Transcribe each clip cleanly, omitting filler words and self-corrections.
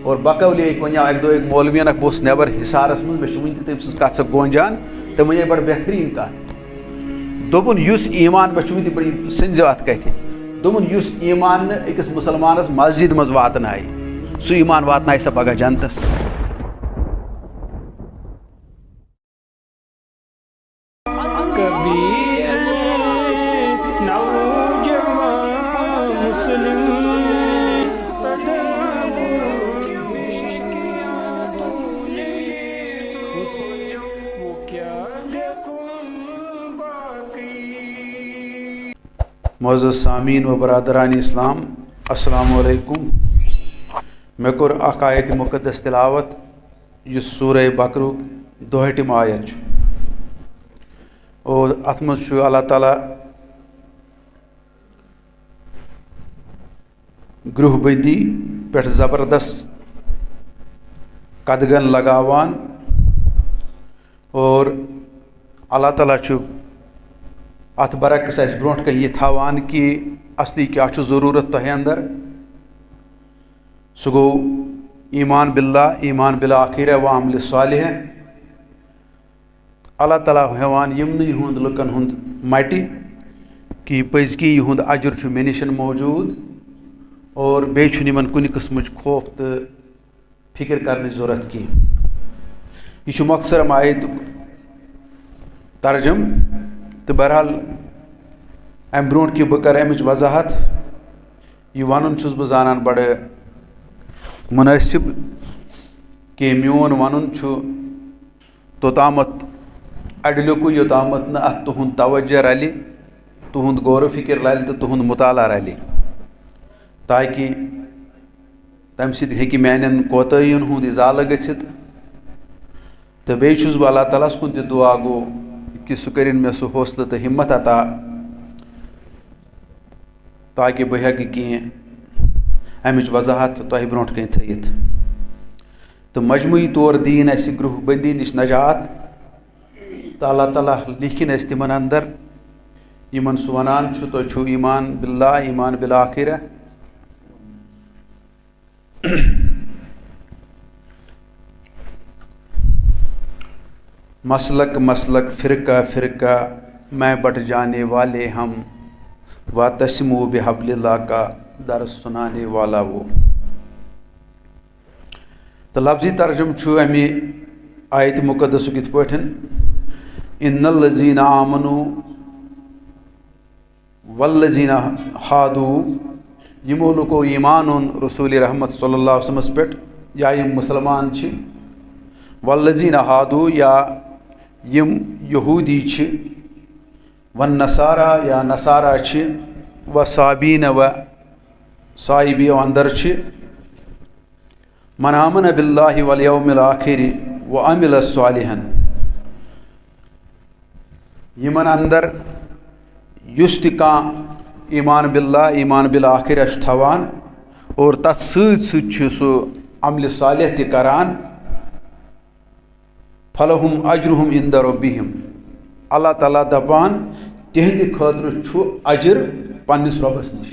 اور بقولی ونیا اک دو ایک مولوین اک بہت نیبر حصارس من میں ون تم سن کت سا گونجان تو ون بڑا بہترین کت دوپن یس ایمان بہ ون سنزو ات کتھ دوپن یس ایمان اکس مسلمانس مسجد مز واتنائے سہ ایمان واتنائے سا پگہ جنتس. معزز سامعین و برادران اسلام السلام علیکم. مے کور اخ آیت مقدس تلاوت یس سورہ بقرہ دوہٹم آیت اور ات مز اللہ تعالیٰ گروہ بندی پہ زبردست قدغن لگاوان اور اللہ تعالیٰ ات برعکس اس برونٹ کن یہ تھاوان کہ اصلی کیا ضرورت تہ اندر سہ گو ایمان باللہ ایمان بالآخرہ و عمل صالح. اللہ تعالیٰ ہیوان یمن ہند لکن ہند مٹی کہ پزکی یہند اجر مے نش موجود اور بیچ نمن کن قسمچ خوف تو فکر کرنے ضرورت کی. یہ مختصر آیت ترجم تو بہرحال ام برونٹ کہ بہ کر امچ وضاحت یہ ون چھس بہ زانان بڑے مناسب کہ میون ون توتامت اڈلیکو یوتامت نہ ات تہند توجہ رلہ تہند غور و فکر رلہ تو تہند مطالعہ رلہ تاکہ تمہ سۭتۍ ہیٚکہِ میانٮ۪ن کوتاہین ہُنٛد اِزالہٕ گٔژھِتھ تہٕ بیٚیہِ چھُس بہٕ اللہ تعالیٰ ہس کُن تہِ دعا گوٚو کہ سہ کٔرِنۍ مےٚ سُہ حوصلہٕ تہٕ ہمت عطا تاکہ بہٕ ہیٚکہٕ کینٛہہ امِچ وضاحت تۄہہِ برونٛٹھ کَنۍ تھٲیِتھ تہٕ مجموعی طور دِیِن اَسہِ گرٛوہ بندی نِش نجات تہٕ اللہ تعالیٰ لیکھِنۍ اَسہِ تِمن اندر یمن سُہ ونان چھُ تُہۍ چھُو ایمان باللہ ایمان بالآخرہ مسلک مسلک فرقہ فرقہ میں بٹ جانے والے ہم واتسموا بحبل اللہ کا درس سنانے والا وہ. تو لفظی ترجم چھُ امی آیت مقدسک یتھ پٲٹھۍ ان الذین آمنوا والذین ہادوا یمو لوکو ایمان اون رسول رحمت صلی اللہ علیہ وسلمس پہ یا یم مسلمان چھ والذین ہادوا یا یم یہودی چھ والنصارا یا نصارا چھ و صابین و صائبی اندر چھ من آمن باللہ والیوم الآخر و عمل صالحا یمن اندر یس تہ کانٛہہ ایمان باللہ ایمان بالآخرہ چھ تھاوان اور تتھ سۭتۍ سۭتۍ چھ سُہ عمل صالح تہ کران فلہم اجرہم عند ربہم اللہ تعالیٰ دپان تہندِ خٲطرٕ چھُ اجر پننس رۄبس نش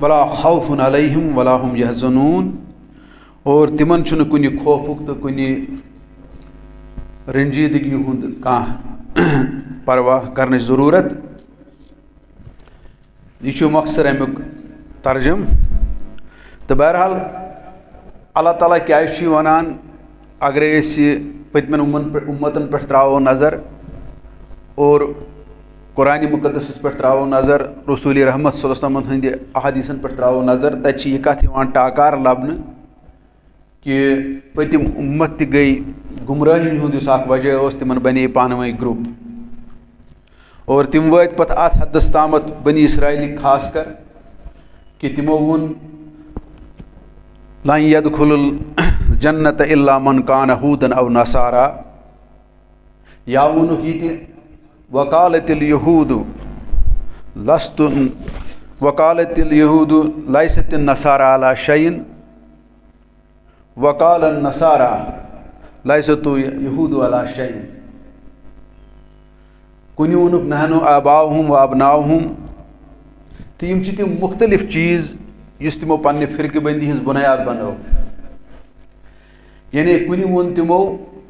ولا خوف علیہم ولا هم یحزنون اور تمن چھُنہٕ کُنہِ خوفُک تہٕ کُنہِ رنجیدگی ہُنٛد کانٛہہ پرواہ کرنٕچ ضروٗرت. یہ چھُ مختصر امیُک ترجم تہٕ بہرحال اللہ تعالیٰ کیٛازِ چھُ یہِ ونان اگرے أسۍ پٔتمٮ۪ن اُمتن پٮ۪ٹھ ترٛاوو نظر اور قرآنِ مقدسس پٮ۪ٹھ ترٛاوو نظر رسول رحمت صلی اللہ علیہ وسلم ہٕنٛدِ احادیٖثن پٮ۪ٹھ ترٛاوو نظر تتہِ چھِ یہِ کتھ یِوان ٹاکار لبنہٕ کہ پٔتِم اُمت تہِ گٔے گمرٲہی ہُنٛد یُس اکھ وجہ اوس تِمن بنے پانہٕ ؤنۍ گرُپ اور تِم وٲتۍ پتہٕ اتھ حدس تامتھ بنی اسرائیلٕکۍ خاص کر کہ تِمو ووٚن لن يدخل الجنت الا من كان هودا او نصارا یا ووٚنُکھ یہِ تہِ وقالت اليهود لست وقالت اليهود ليست النصارى على شيء وقال النصارى ليست اليهود على شيء کُنہِ ووٚنُکھ نحن آباؤہم و ابناؤہم تہٕ یِم چھِ تِم مختلف چیٖز یُس تِمو پننہِ فرقہٕ بندی ہٕنٛز بُنیاد بنٲو. یعنی کُنہِ ووٚن تِمو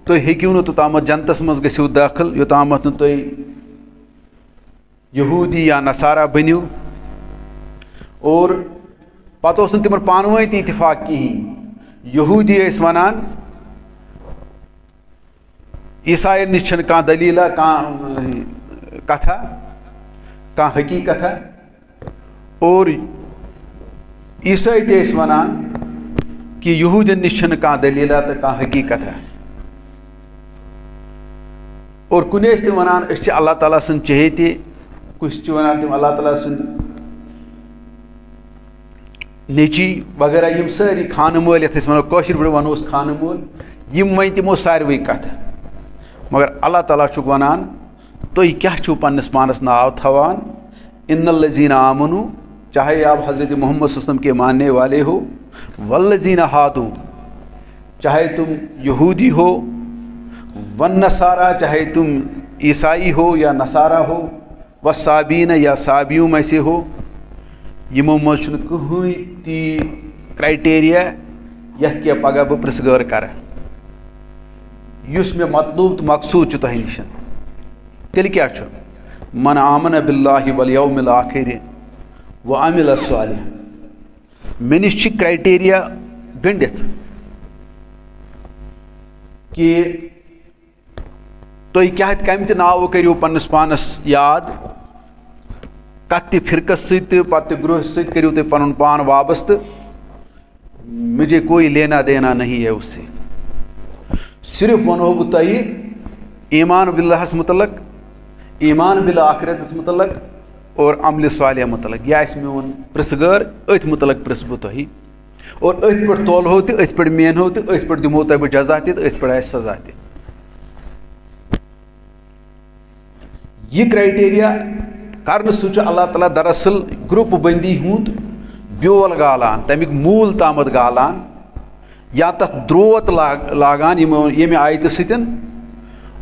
تُہۍ ہیٚکِو نہٕ توٚتامَتھ جنتس منٛز گٔژھِو دٲخل یوٚتامَتھ نہٕ تُہۍ یہوٗدی یا نصارا بٔنِو. اور پتہٕ اوس نہٕ تِمن پانہٕ ؤنۍ تہِ اتفاق کِہیٖنۍ. یہوٗدی ٲسۍ ونان عیساین نِش چھنہٕ کانٛہہ دٔلیٖلا کانٛہہ کتھا کانٛہہ حقیٖقتھا. اور عیسٲے تہِ ٲسۍ ونان کہ یہوٗدین نِش چھنہٕ کانٛہہ دٔلیٖلا تہٕ کانٛہہ حقیٖقتھا. اور کُنہِ ٲسۍ تِم ونان أسۍ چھِ اللہ تعالیٰ سٕنٛدۍ چہیتے. کُس چھِ ونان تِم اللہ تعالیٰ سٕنٛدۍ نیٚچی وغیرہ یِم سٲری خانہٕ مٲلۍ یَتھ أسۍ وَنو کٲشِر پٲٹھۍ وَنوس خانہٕ مٲلۍ. یِم وۄنۍ تِمو ساروٕے کَتھٕ. مگر اللہ تعالیٰ چھُکھ وَنان تُہۍ کیٛاہ چھُو پنٛنِس پانَس ناو تھاوان. اِن الذیٖنَ آمنوٗ چاہے آپ حضرت محمد صلی اللہ علیہ وسلم کے ماننے والے ہو. والذین ہادو چاہے تم یہودی ہو. والنصارا چاہے تم عیسائی ہو یا نصارا ہو. والصابین یا صابیوں میں سے ہو. یِمو منٛز چھُنہٕ کٕہٕنۍ تہِ کرٛایٹیریا یَتھ کینٛہہ پگاہ بہٕ پرٛژھٕ غٲر کَرٕ. یُس مےٚ مطلوٗب تہٕ مقصوٗد چھُ تۄہہِ نِش. تیٚلہِ کیٛاہ چھُ من آمنہ باللہ والیوم الآخر وعمل صالحا. مےٚ نِش چھِ کرٛایٹیریا گٔنڈِتھ کہِ تُہۍ کَمہِ تہِ ناوٕ کٔرِو پنٛنِس پانس یاد. کتھ تہِ فرقس سۭتۍ تہٕ پتہٕ تہِ گروہس سۭتۍ کٔرِو تُہۍ پنُن پان وابستہٕ. مجھے کوئی لینا دینا نہیں ہے اس سے. صرف ونہو بہٕ تۄہہِ ایمان بِاللہس متعلق ایمان بالآخرتس متعلق اور عملِ صالح متعلق. یہِ آسہِ میون پرٛژھٕ غٲر أتھۍ متعلق پرٛژھٕ بہٕ تۄہہِ. اور أتھۍ پٮ۪ٹھ تولہو تہِ أتھۍ پٮ۪ٹھ مینہو تہِ أتھۍ پٮ۪ٹھ دِمہو تۄہہِ بہٕ جزا تہِ تہٕ أتھۍ پٮ۪ٹھ آسہِ سزا تہِ. یہِ کرٛایٹیریا کرنہٕ سۭتۍ چھُ اللہ تعالیٰ دراصل گرُپ بندی ہُنٛد بیول گالان تمیُک موٗل تامتھ گالان یا تتھ درٛوت لاگان ییٚمہِ آیتہِ سۭتۍ.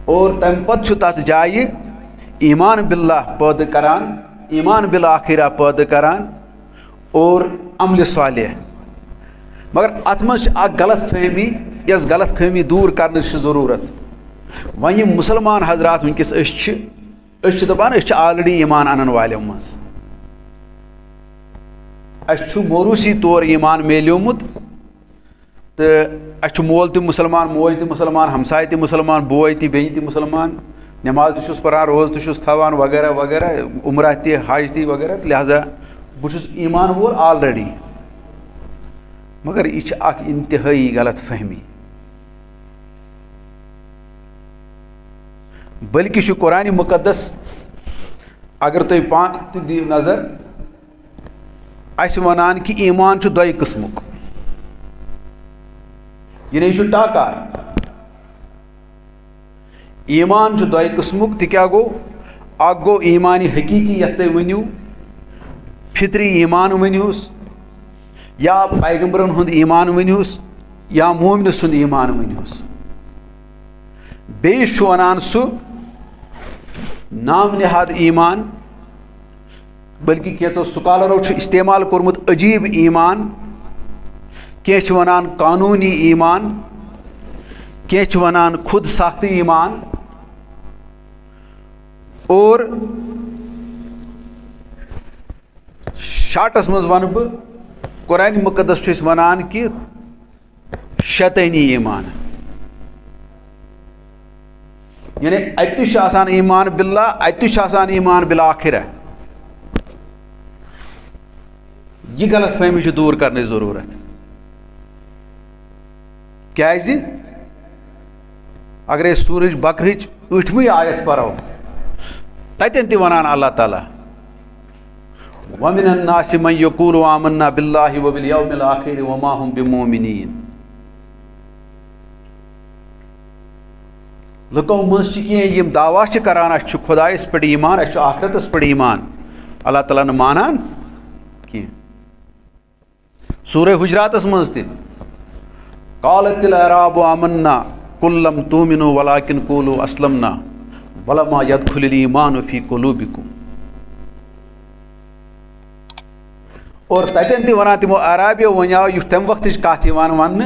اور تمہِ پتہٕ چھُ تتھ جایہِ ایمان باللہ پٲدٕ کران ایمان بالآخرہ پٲدٕ کران اور عملِ صالح. مگر اتھ منٛز چھِ اکھ غلط فہمی یۄس غلط فہمی دوٗر کرنٕچ چھِ ضروٗرت. وۄنۍ یِم مُسلمان حضرات وٕنکیٚس أسۍ چھِ دپان أسۍ چھِ آلریڈی ایمان انن والیو منٛز. اَسہِ چھُ موروٗثی طور ایمان میلیومُت تہٕ اَسہِ چھُ مول تہِ مُسلمان موج تہِ مُسلمان ہمساے تہِ مُسلمان بوے تہِ بیٚنہِ تہِ مُسلمان. نٮ۪ماز تہِ چھُس پران روزٕ تہِ چھُس تھاوان وغیرہ وغیرہ عمرہ تہِ حج تہِ وغیرہ. لہٰذا بہٕ چھُس ایمان وول آلریڈی. مگر یہِ چھِ اکھ انتہٲیی غلط فہمی. بلکہ چھُ قرآنِ مُقدس اگر تُہۍ پانہٕ تہِ دِیِو نظر اَسہِ وَنان کہِ ایمان چھُ دۄیہِ قٕسمُک. یعنی یہِ چھُ ٹاکار. ایمان چھُ دۄیہِ قٕسمُک. تہِ کیٛاہ گوٚو اکھ گوٚو ایمانِ حقیٖقی یتھ تُہۍ ؤنِو فطری ایمان ؤنۍہوس یا پیغمبرن ہُنٛد ایمان ؤنۍہوس یا مومنہٕ سُنٛد ایمان ؤنۍہوس. بیٚیِس چھُ وَنان سُہ نام نہاد ایمان. بلکہ کینٛژو سکالرو چھُ استعمال کوٚرمُت عجیٖب ایمان. کینٛہہ چھِ وَنان قانوٗنی ایمان کینٛہہ چھِ وَنان خود ساختہٕ ایمان. اور شاٹس منٛز وَنہٕ بہٕ قرآنِ مُقدس چھُ أسۍ وَنان کہِ شیطٲنی ایمان. یعنی اَتہِ تہِ چھُ آسان ایمان باللہ اَتہِ تہِ چھُ آسان ایمان بالآخرہ. یہِ غلط فہمی چھِ دوٗر کرنٕچ ضروٗرت. کیٛازِ اگر أسۍ سوٗرج بقرٕچ ٲٹھمٕے آیت پرو تتٮ۪ن تہِ وَنان اللہ تعالیٰ وَمِنَ النَّاسِ مَن یَقوٗلُ آمَنَّا بِاللَّهِ وَبِالْیَوْمِ الْآخِرِ وَمَا هُم بِمُؤْمِنِیٖن. لُکو منٛز چھِ کینٛہہ یِم دعوا چھِ کران اَسہِ چھُ خۄدایَس پٮ۪ٹھ ایمان اَسہِ چھُ آخرتس پٮ۪ٹھ ایمان اللہ تعالیٰ نہٕ مانان کینٛہہ. سورہ حجراتس منٛز تہِ قالت الاعراب آمنا قل لم تؤمنوا ولكن قولوا اسلمنا ولما يدخل الايمان في قلوبكم. اور تتن تہ ونان تمو عرابیو ونیو یہ تمہ وقتچ کتھ یوان وننہ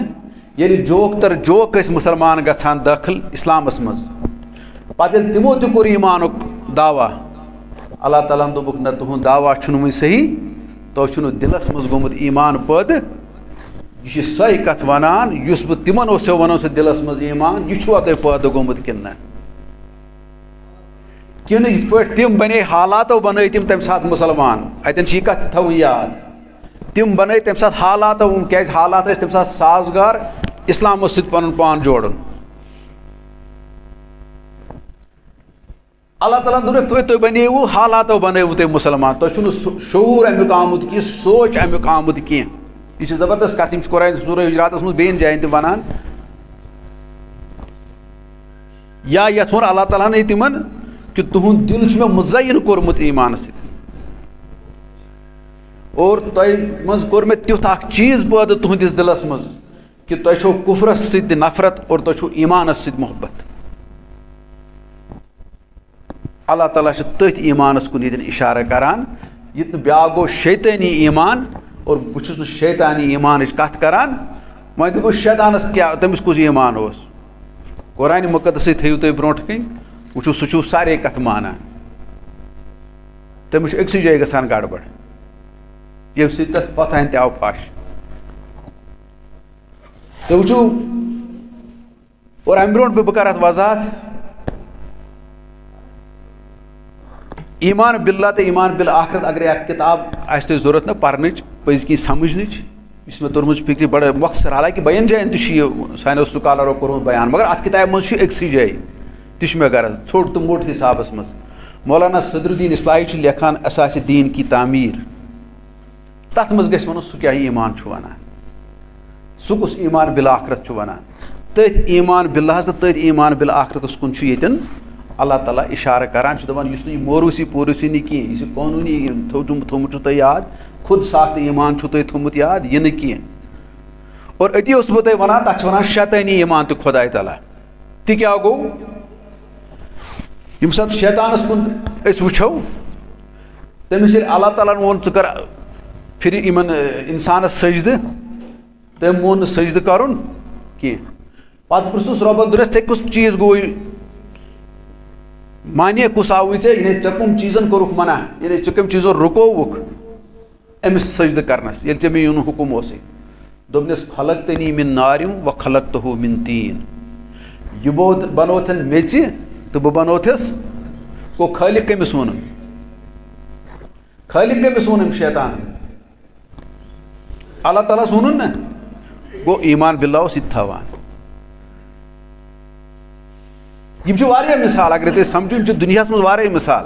ییٚلہِ جوک تر جوک ٲسۍ مُسلمان گژھان دٲخل اسلامس منٛز پتہٕ ییٚلہِ تِمو تہِ کوٚر ایٖمانُک دعوا اللہ تعالیٰ ہن دوٚپُکھ نہ تُہُنٛد دعوا چھُنہٕ وُنہِ صحیح تۄہہِ چھُنہٕ دِلس منٛز گوٚمُت ایٖمان پٲدٕ یہ چھِ سۄے کتھ ونان یُس بہٕ تِمن اوسو ونان سُہ دِلس منٛز ایٖمان یہِ چھُوا تۄہہِ پٲدٕ گوٚمُت کِنہٕ نہ کِنہٕ یِتھ پٲٹھۍ تِم بنے حالاتو بنٲے تِم تمہِ ساتہٕ مُسلمان اتٮ۪ن چھِ یہِ کتھ تھاوٕنۍ یاد تِم بنٲے تمہِ ساتہٕ حالاتو کیازِ حالات ٲسۍ تمہِ ساتہٕ سازگار اسلامس سۭتۍ پنُن پان جوڑُن اللہ تعالیٰ دوٚپُکھ تُہۍ بنیوٕ حالاتو بنٲوٕ تُہۍ مُسلمان تۄہہِ چھُنہٕ شعوٗر امیُک آمُت کینٛہہ سونٛچ امیُک آمُت کینٛہہ یہ چھِ زبردست کتھ یِم چھِ قرآن سورہ حجراتس منٛز بیٚیَن جایَن تہِ ونان یا یتھ ووٚن اللہ تعالیٰ ہن تِمن کہ تُہُنٛد دِل چھُ مےٚ مُزین کوٚرمُت ایٖمانس سۭتۍ اور تۄہہِ منٛز کوٚر مےٚ تیُتھ اکھ چیٖز پٲدٕ تُہنٛدِس دِلس منٛز کہ تۄہہِ چھو کُفرس سۭتۍ نفرت اور تۄہہِ چھو ایٖمانس سۭتۍ محبت اللہ تعالیٰ چھُ تٔتھۍ ایٖمانس کُن ییٚتٮ۪ن اِشارٕ کران یہِ تہٕ بیٛاکھ گوٚو شیطٲنی ایٖمان اور بہٕ چھُس نہٕ شیطانی ایٖمانٕچ کتھ کران وۄنۍ دپو شیطانس کیاہ تٔمِس کُس ایٖمان اوس قرآنِ مُقدسٕے تھٲیِو تُہۍ برونٛٹھ کَنۍ وٕچھِو سُہ چھُو سارے کتھٕ مانان تٔمِس چھُ أکسٕے جایہِ گژھان گڑبڑ ییٚمہِ سۭتۍ تتھ پتھانہِ تہِ آو پھش تُہۍ وٕچھِو اور امہِ برونٛٹھ بہٕ کرٕ اتھ وضاحت ایٖمان باللہ تہٕ ایٖمان بالآخرت اگرے اکھ کِتاب آسہِ تۄہہِ ضوٚرتھ نہ پرنٕچ پٔزۍ کِنۍ سمجھنٕچ یُس مےٚ توٚرمُت چھِ فِکرِ بڑٕ مۄخصر حالانکہِ بیٚیَن جایَن تہِ چھُ یہِ سانیو سُکالرو کوٚرمُت بیان مگر اتھ کِتابہِ منٛز چھُ أکسٕے جایہِ تہِ چھُ مےٚ غرض ژھوٚٹ تہٕ موٚٹ حسابس منٛز مولانا صدر الدین اصلاحی چھُ لیکھان اساسِ دیٖن کی تعمیٖر تتھ منٛز گژھِ ونُن سُہ کیاہ ایٖمان چھُ ونان سُہ کُس ایٖمان بالآخرت چھُ ونان تٔتھۍ ایٖمان باللہس تہٕ تٔتھۍ ایٖمان بالآخرتس کُن چھُ ییٚتٮ۪ن اللہ تعالیٰ اِشارٕ کران چھُ دپان یُس نہٕ یہِ موروٗسی پوروٗسی نہٕ کینٛہہ یُس یہِ قونوٗنی تھوٚمُت چھُ تۄہہِ یاد خود ساختہٕ ایٖمان چھُو تۄہہِ تھوٚمُت یاد یہِ نہٕ کینٛہہ اور أتی اوسُس بہٕ تۄہہِ ونان تتھ چھِ ونان شیطٲنی ایٖمان تہِ خۄداے تعالیٰ تہِ کیاہ گوٚو ییٚمہِ ساتہٕ شیطانس کُن أسۍ وٕچھو تٔمِس ییٚلہِ اللہ تعالیٰ ہن ووٚن ژٕ کر پھرِ یِمن انسانس سجدٕ تٔمۍ مون نہٕ سجدٕ کرُن کینٛہہ پتہٕ پرٛژھُس رۄبن دوٚپنس ژےٚ کُس چیٖز گوٚوُے مانے کُس آوُے ژےٚ یعنی ژےٚ کٕم چیٖزن کوٚرُکھ منع یعنی ژٕ کٔمۍ چیٖزو رُکووُکھ أمِس سجدٕ کرنس ییٚلہِ ژےٚ مےٚ یُن حُکم اوسُے دوٚپنس خلقتنی من نارم و خلقتہُ من طین یہِ بنوتھن میژِ تہٕ بہٕ بنوتھس گوٚو خٲلق کٔمِس ووٚنُن خٲلق کٔمِس ووٚنُن شیطان اللہ تعالیٰ ہس ووٚنُن نا گوٚو ایٖمان باللہ اوس یہِ تہِ تھاوان یِم چھِ واریاہ مثال اگرے تُہۍ سمجھو یِم چھِ دُنیاہس منٛز واریاہ مثال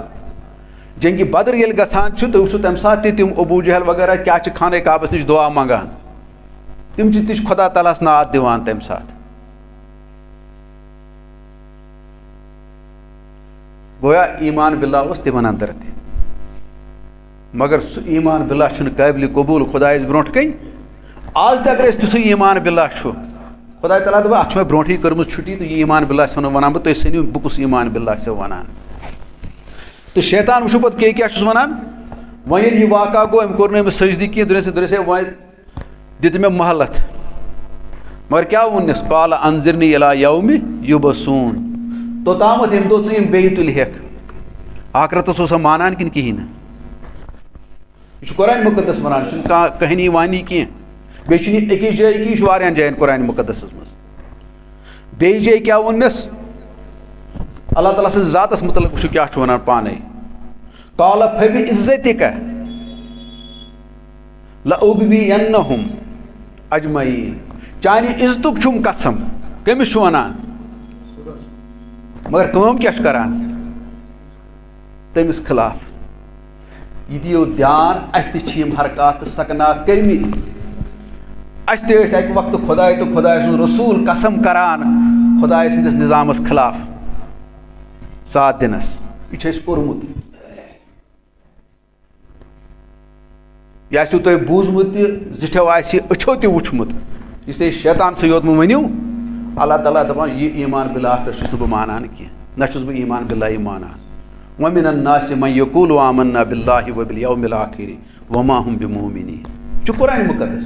جنگہِ بدر ییٚلہِ گژھان چھُ تُہۍ وٕچھِو تمہِ ساتہٕ تہِ تِم ابوٗ جہل وغیرہ کیاہ چھِ خانہ کعبس نِش دُعا منگان تِم چھِ تہِ چھِ خۄدا تعالیٰ ہس ناد دِوان تمہِ ساتہٕ گویا ایٖمان باللہ اوس تِمن انٛدر تہِ مگر سُہ ایٖمان باللہ چھُنہٕ قٲبلِ قبوٗل خۄدایس برونٛٹھ کَنۍ آز تہِ اگر أسۍ تیُتھُے ایٖمان باللہ چھُ خۄداے تعالیٰ دَپان اتھ چھُ مےٚ برونٛٹھٕے کٔرمٕژ چھُٹی تہٕ یہِ ایٖمان باللہ چھُسو نہٕ ونان بہٕ تُہۍ سٔنِو بہٕ کُس ایٖمان باللہ چھُسو ونان تہٕ شیطان وٕچھِو پتہٕ کیاہ چھُس ونان وۄنۍ ییٚلہِ یہِ واقعہ گوٚو أمۍ کوٚر نہٕ أمِس سجدٕ کینٛہہ دوٚپنس ہے وۄنۍ دِتہٕ مےٚ مہلت مگر کیاہ ووٚننس قال انظرنی الی یومِ یُبعثوٗن توٚتامتھ ییٚمہِ دۄہ ژٕ یِم بیٚیہِ تُلہِ ہٮ۪کھ آخرتس اوسا مانان کِنہٕ کِہیٖنۍ نہٕ یہِ چھُ قرآنِ مُقدس ونان یہِ چھُنہٕ کانٛہہ کہانی وانی کینٛہہ بیٚیہِ چھُنہٕ یہِ أکِس جایہِ کینٛہہ یہِ چھُ واریاہن جاین قرآنِ مُقدسس منٛز بیٚیہِ جایہِ کیاہ ووٚننس اللہ تعالیٰ سٕنٛدِس ذاتس مُتعلق وٕچھِو کیاہ چھُ ونان پانے قال فبعزتک لأغوینہم اجمعین چانہِ عزتُک چھُم قسم کٔمِس چھُ ونان مگر کٲم کیاہ چھُ کران تٔمِس خلاف یہِ دِیِو دھیان اَسہِ تہِ چھِ یِم حرکات تہٕ سکنات کٔرمٕتۍ اَسہِ تہِ ٲسۍ اَکہِ وقتہٕ خۄداے تہٕ خۄداے سُنٛد رسوٗل قسم کران خۄداے سٕنٛدِس نظامس خلاف ساتھ دِنس یہِ چھُ اَسہِ کوٚرمُت یہِ آسِوٕ تۄہہِ بوٗزمُت تہِ زِٹھیو آسہِ أچھو تہِ وٕچھمُت یُس تُہۍ شیطانسٕے یوت مہٕ ؤنِو اللہ تعالیٰ دپان یہِ ایٖمان بالآخرت چھُس نہٕ بہٕ مانان کینٛہہ نہ چھُس بہٕ ایٖمان باللہ یہِ مانان وَمِنَ النَّاسِ مَن يَقُولُ آمَنَّا بِاللَّهِ وَبِالْيَوْمِ الْآخِرِ وَمَا هُمْ بِمُؤْمِنِينَ چھُ قرآن مقدس.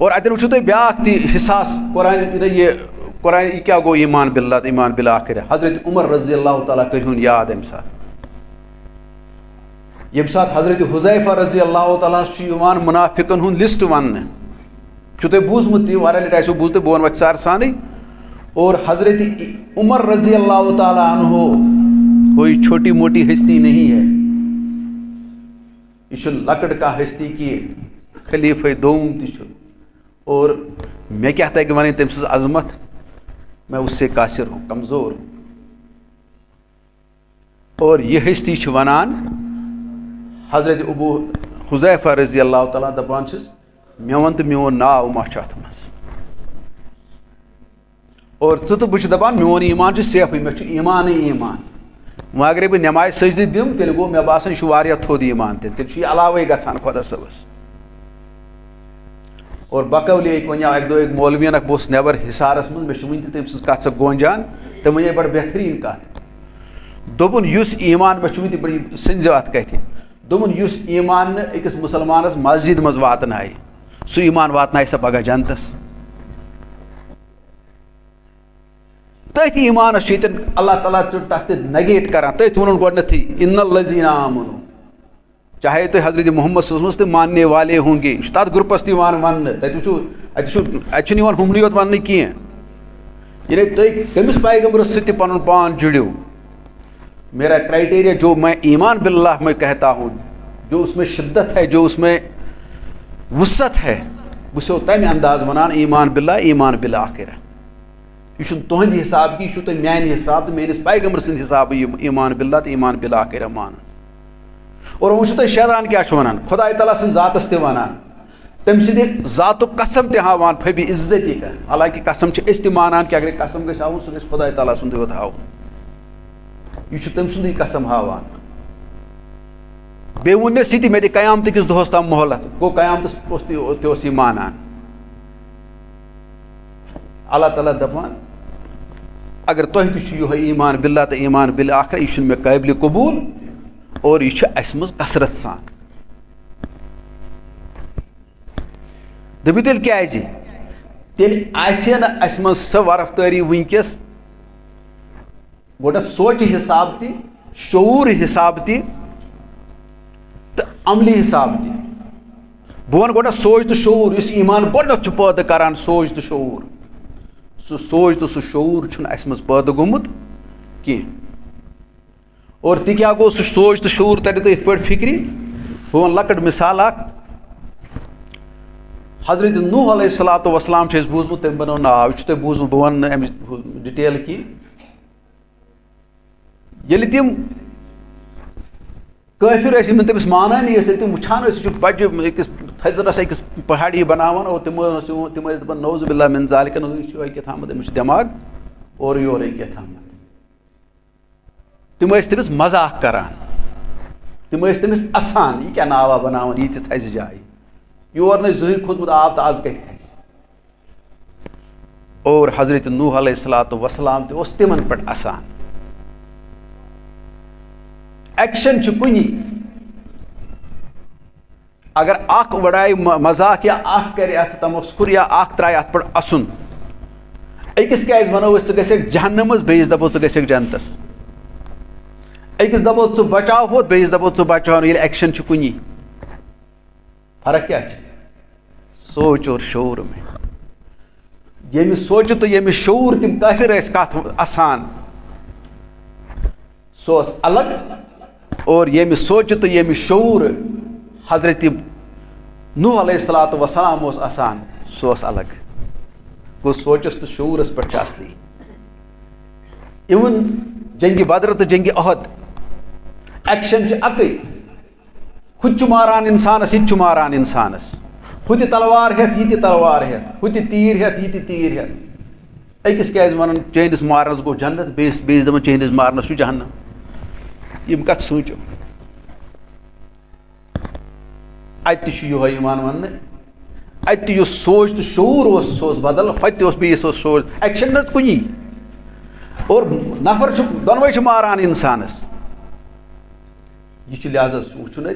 اور اتن وچھو تُہۍ بیٛاکھ تہِ حِساس قرآن یہ کیا گوٚو ایمان باللہ تہٕ ایمان بالآخرہ. حضرت عمر رضی اللہ تعالیٰ کٔرۍہُن یاد اَمہِ ساتہٕ ییٚمہِ ساتہٕ حضرت حذیفہ رضی اللہ تعالیٰ چھُ یِوان مُنافِقن ہُنٛد لسٹ وننہٕ. چھُو تۄہہِ بوٗزمُت تہِ واریاہ لٹہِ آسیو بوٗزمُت بہٕ وَنہٕ وۄنۍ سانٕے. اور حضرت عمر رضی اللہ تعالیٰ عنہ کوئی چھوٹی موٹی ہستی نہیں ہے. یہ چھُ لۄکٕٹ کانٛہہ ہستی کہ خلیفہ دوم تہِ چھُ. اور مےٚ کیٛاہ تگہِ وَنٕنۍ تٔمۍ سٕنٛز عظمت. میں اس سے قاصر ہوں, کمزور ہوں. اور یہ ہستی چھِ ونان حضرت ابو حذیفہ رضی اللہ تعالیٰ دپان چھِس مےٚ وَن تہٕ میون ناو ما چھُ اَتھ منٛز. اور ژٕ تہٕ بہٕ چھُس دپان میون ایمان چھُ سیفٕے, مےٚ چھُ ایمانٕے ایمان. وۄنۍ اگرے بہٕ نٮ۪مازِ سجدٕ دِمہٕ تیٚلہِ گوٚو مےٚ باسان یہِ چھُ واریاہ تھوٚد ایمان تیٚلہِ چھُ یہِ علاوَے گژھان خۄدا صٲبَس. اور بقولی ونیو اکہِ دۄہ أکۍ مولوِین اکھ بہٕ اوسُس نٮ۪بر حِصارس منٛز مےٚ چھُ وٕنہِ تہِ تٔمۍ سٕنٛز کتھ سۄ گونجان. تٔمۍ ونے بڑٕ بہتریٖن کتھ. دوٚپُن یُس ایمان مےٚ چھُ وٕنہِ تہِ بڑٕ سٔنزِو اتھ کتھِ. دوٚپُن یُس ایمان نہٕ أکِس مُسلمانس مسجد منٛز واتنایہِ سُہ ایمان واتنایہِ سا پگاہ جنتس. تٔتھۍ ایمانس چھُ ییٚتٮ۪ن اللہ تعالیٰ چھُ تتھ تہِ نگیٹ کران. تٔتھۍ ووٚنُن گۄڈنیتھٕے اِنَّ الَّذِیٖنَ آمَنُوا, چاہے تُہۍ حضرت محمد صلی اللہ علیہ وسلم تہِ ماننے والے ہوں گے, یہِ چھُ تتھ گروپس تہِ یِوان وننہٕ. تتہِ وٕچھو اتہِ چھُنہٕ یِوان ہُمنٕے یوت وننہٕ کینٛہہ. ییٚلے تُہۍ کٔمِس پیغمبرس سۭتۍ تہِ پنُن پان جُڑِو, میرا کرائٹیریا جو میں ایمان باللہ میں کہتا ہوں, جو اس میں شدت ہے, جو اس میں وسعت ہے, بہٕ چھُسو تمہِ انداز ونان ایمان باللہ ایمان بالآخرہ. یہ چھُنہٕ تُہنٛدِ حساب کینٛہہ, یہِ چھُو تۄہہِ میانہِ حساب تہٕ میٲنِس پیغمبر سٕنٛدِ حسابہٕ یہِ ایمان باللہ تہٕ ایمان بالآخرہ مانان. اور وۄنۍ وٕچھو تُہۍ شیطان کیٛاہ چھُ وَنان, خۄداے تعالیٰ سٕنٛدِ ذاتس تہِ وَنان, تٔمۍ سٕنٛدِ ذاتُک قسم تہِ ہاوان فبِ عزتِکَ. حالانکہِ قسم چھِ أسۍ تہِ مانان کہِ اگرے قسم گژھِ ہاوُن سُہ گژھِ خۄداے تعالیٰ سُنٛدُے یوت ہاوُن. یہِ چھُ تٔمۍ سُنٛدُے قسم ہاوان. بیٚیہِ ووٚننَس یہِ تہِ مےٚ دِ قیامتٕکِس دۄہس تام مۄہلت. گوٚو قیامتس تہِ اوس یہِ مانان. اللہ تعالیٰ دپان اگر تۄہہِ تہِ چھُ یِہوے ایمان باللہ تہٕ ایمان بالآخرہ, یہِ چھُنہٕ مےٚ قٲبلِ قبوٗل اور یہ چھُ اَسہِ منٛز کثرت سان. دٔپِو تیٚلہِ کیٛازِ, تیٚلہِ آسہِ نہٕ اَسہِ منٛز سۄ وۄرفتٲری وٕنکیٚس گۄڈنٮ۪تھ سونٛچہِ حِساب تہِ, شعوٗر حِساب تہِ تہٕ عملی حِساب تہِ. بہٕ وَنہٕ گۄڈنٮ۪تھ سونٛچ تہٕ شعوٗر. یُس ایمان گۄڈنٮ۪تھ چھُ پٲدٕ کران سونٛچ تہٕ شعوٗر, سُہ سونٛچ تہٕ سُہ شعوٗر چھُنہٕ اَسہِ منٛز پٲدٕ گوٚمُت کینٛہہ. اور تہِ کیٛاہ گوٚو سُہ سونٛچ تہٕ شعوٗر تَرِ تۄہہِ یِتھ پٲٹھۍ فِکرِ. بہٕ وَنہٕ لۄکٕٹ مِثال اکھ. حضرت نوح علیہ الصلوۃ والسلام چھُ اَسہِ بوٗزمُت, تٔمۍ بنوو ناو. یہِ چھُ تۄہہِ بوٗزمُت, بہٕ وَنہٕ نہٕ اَمِچ ڈِٹیل کینٛہہ. ییٚلہِ تِم کٲفِر ٲسۍ, یِم تٔمِس مانٲنی ٲسۍ, ییٚلہِ تِم وٕچھان ٲسۍ یہِ چھُ بَجہِ أکِس تھزرس أکِس پہاڑی بناوان, اور تِم ٲسۍ دپان نعوذ باللہ من ذالِکَ, یہِ چھُ کیٛاہ تھامَتھ, أمِس چھُ دٮ۪ماغ اورٕ یورَے کیٛاہ تھامَتھ. تِم ٲسۍ تٔمِس مزاق کران, تِم ٲسۍ تٔمِس اَسان, یہِ کیٛاہ ناوا بناوان ییٖتِس تھزِ جایہِ, یور نہٕ زٕہٕنۍ کھوٚتمُت آب تہٕ آز کَتہِ کھسہِ. اور حضرت نوح علیہ الصلوۃ والسلام تہِ اوس تِمن پٮ۪ٹھ اَسان. ایکشن چھُ کُنی. اگر اکھ وڑایہِ مزاق یا اکھ کرِ اتھ تمسخُر یا اکھ ترایہِ اتھ پٮ۪ٹھ اَسُن, أکِس کیٛازِ وَنو أسۍ ژٕ گژھکھ جہنمس, بیٚیِس دپو ژٕ گژھکھ جنتس. أکِس دپو ژٕ بچاوہوتھ, بیٚیِس دپو ژٕ بچاونہٕ. ییٚلہِ ایکشن چھُ کُنی, فرق کیٛاہ چھِ؟ سونٛچ اور شعوٗر میں. ییٚمہِ سونٛچہِ تہٕ ییٚمہِ شعوٗر تِم کٲفِر ٲسۍ کتھ اَسان سُہ اوس الگ, اور ییٚمہِ سونٛچہِ تہٕ ییٚمہِ شعوٗر حضرت نوح علیہ الصلوۃ والسلام اوس اَسان سُہ اوس الگ. گوٚو سونٛچس تہٕ شعوٗرس پٮ۪ٹھ چھُ اصلی. اِوٕن جنگہِ بدر تہٕ جنگہِ احد ایکشن چھِ اکٕے. ہُہ تہِ چھُ ماران انسانس, یہِ تہِ چھُ ماران انسانس. ہُہ تہِ تلوار ہٮ۪تھ, یہِ تہِ تلوار ہٮ۪تھ, ہُہ تہِ تیٖر ہٮ۪تھ, یہِ تہِ تیٖر ہٮ۪تھ. أکِس کیٛازِ وَنان چٲنِس مارنس گوٚو جنت, بیٚیِس دپان چٲنِس مارنس چھُ جہنم. یِم کتھ سوٗنٛچِو. اتہِ تہِ چھُ یِہوے یِوان وننہٕ, اتہِ تہِ یُس سونٛچ تہٕ شعوٗر اوس سُہ اوس بدل, ہوٚتہِ تہِ اوس بیٚیِس اوس سونٛچ. ایکشن نہ کُنی. اور نفر چھُ دۄنوے چھِ ماران انسانس. یہ لہذا وچھن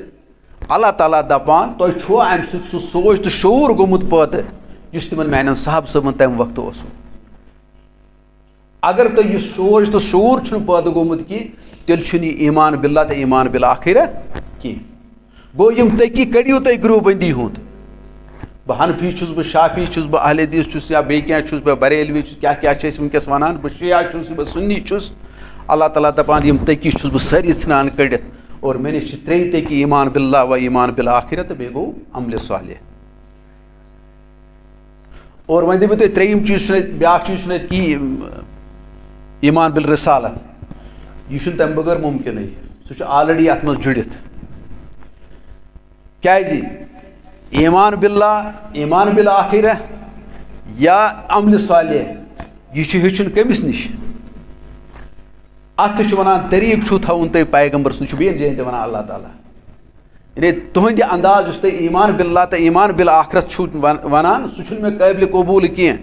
اللہ تعالیٰ دپان تۄہہِ چھُوا امہِ سۭتۍ سُہ سوچ تہٕ شعوٗر گوٚمُت پٲدٕ یُس تِمن میانٮ۪ن صحابہٕ صٲبن تمہِ وقتہٕ اوسُکھ. اگر تۄہہِ یہِ سوچ تہٕ شعوٗر چھُنہٕ پٲدٕ گوٚمُت کینٛہہ تیٚلہِ چھُنہٕ یہِ ایٖمان باللہ تہٕ ایٖمان بالآخرہ کینٛہہ. گوٚو یِم تٔکی کٔڑِو تُہۍ گروپ بندی ہُنٛد. بہٕ حنفی چھُس بہٕ شافی چھُس بہٕ اہل حدیث چھُس یا بیٚیہِ کینٛہہ چھُس بہٕ بریلوی چھُس کیٛاہ چھِ أسۍ وٕنکٮ۪س وَنان بہٕ شِیا چھُس بہٕ سُنی چھُس. اللہ تعالیٰ دپان یِم تٔکی چھُس بہٕ سٲری ژھٕنان کٔڑِتھ اور مےٚ نِش چھِ ترٛیٚیہِ تٔکی ایٖمان باللہ و ایٖمان بالآخرہ تہٕ بیٚیہِ گوٚو عملہِ صالح. اور وۄنۍ دِمو تۄہہِ ترٛیٚیِم چیٖز چھُنہٕ اَتہِ بیٛاکھ چیٖز چھُنہٕ اَتہِ کِہیٖنۍ ایٖمان بالرسالت. یہِ چھُنہٕ تَمہِ بغٲر مُمکِنٕے. سُہ چھُ آلریڈی اَتھ منٛز جُڑِتھ. کیٛازِ ایٖمان باللہ ایٖمان بالآخرہ یا عملہِ صالح یہِ چھُ ہیٚچھُن کٔمِس نِش؟ اَتھ تہِ چھُ وَنان طریٖقہٕ چھُو تھاوُن تۄہہِ پیغمبر سُنٛد چھُ بیٚیَن جایَن تہِ وَنان اللہ تعالیٰ. یعنی تُہُنٛدِ انداز یُس تۄہہِ ایٖمان باللہ تہٕ ایٖمان بالآخرت چھُو وَنان سُہ چھُنہٕ مےٚ قٲبلِ قبوٗل کینٛہہ.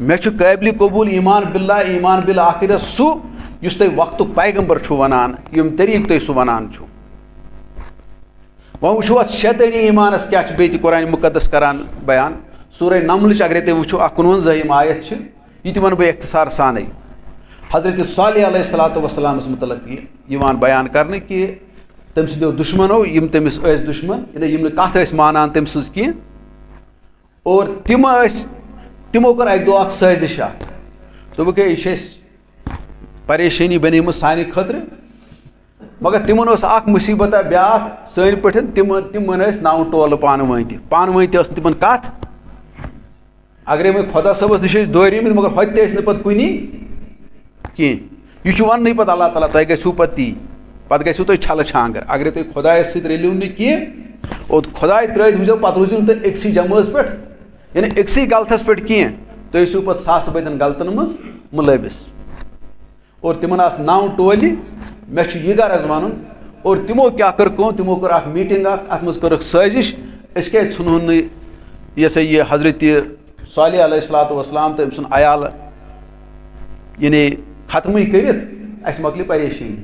مےٚ چھُ قٲبلِ قبوٗل ایٖمان باللہ ایٖمان بالآخرہ سُہ یُس تۄہہِ وقتُک پیغمبر چھُو وَنان یِم طریٖقہٕ تُہۍ سُہ وَنان چھُو. وۄنۍ وٕچھو اَتھ شیطٲنی ایٖمانَس کیٛاہ چھِ بیٚیہِ تہِ قرآنِ مُقدس کَران بیان. سورہ نملٕچ اگرے تُہۍ وٕچھو 51 آیت چھِ یہِ تہِ وَنہٕ بہٕ اختصار سانٕے. حضرت صالح علیہ الصلاۃ وسلامَس متعلق یِوان بیان کرنہٕ کہِ تٔمۍ سٕنٛدیو دُشمنو یِم تٔمِس ٲسۍ دُشمن یعنی یِم نہٕ کَتھ ٲسۍ مانان تٔمۍ سٕنٛز کینٛہہ اور تِمو کٔر اَکہِ دۄہ اکھ سٲزِش اکھ. دوٚپُکھ ہے یہِ چھِ اَسہِ پریشٲنی بَنیمٕژ سانہِ خٲطرٕ مگر تِمن ٲس اکھ مُصیٖبتہ بیٛاکھ سٲنۍ پٲٹھۍ تِمن ٲسۍ 9 ٹولہٕ پانہٕ ؤنۍ تہِ ٲس نہٕ تِمن کَتھ. اگرے وۄنۍ خۄدا صٲبَس نِش ٲسۍ دٲرۍمٕتۍ مگر ہوٚتہِ تہِ ٲسۍ نہٕ پَتہٕ کُنی کینٛہہ. یہِ چھُ وَننٕے پَتہٕ اللہ تعالیٰ تۄہہِ گژھِوٕ پَتہٕ تی پَتہٕ گژھِوٕ تۄہہِ چھَلہٕ چھانٛگٕر. اگرے تُہۍ خۄدایَس سۭتۍ رٔلیوٗ نہٕ کینٛہہ اور خۄداے ترٛٲوِتھ وٕچھزیو پَتہٕ روٗزِو نہٕ تُہۍ أکسٕے جمٲژ پٮ۪ٹھ یعنی أکسٕے غلطس پٮ۪ٹھ کینٛہہ تُہۍ ٲسِو پَتہٕ ساسہٕ بٔدٮ۪ن غلطن منٛز مُلٲوِس. اور تِمن آسہٕ 9 ٹولہِ. مےٚ چھُ یہِ غرض وَنُن اور تِمو کیٛاہ کٔر کٲم تِمو کٔر اکھ میٖٹِنٛگ اکھ اَتھ منٛز کٔرٕکھ سٲزِش أسۍ کیٛازِ ژھٕنہون نہٕ یہِ ہسا یہِ حضرتِ صالح علیہ الصلاۃ وسلام تہٕ أمۍ سُنٛد عیال یعنی ختمٕے کٔرِتھ اَسہِ مۄکلہِ پریشٲنی.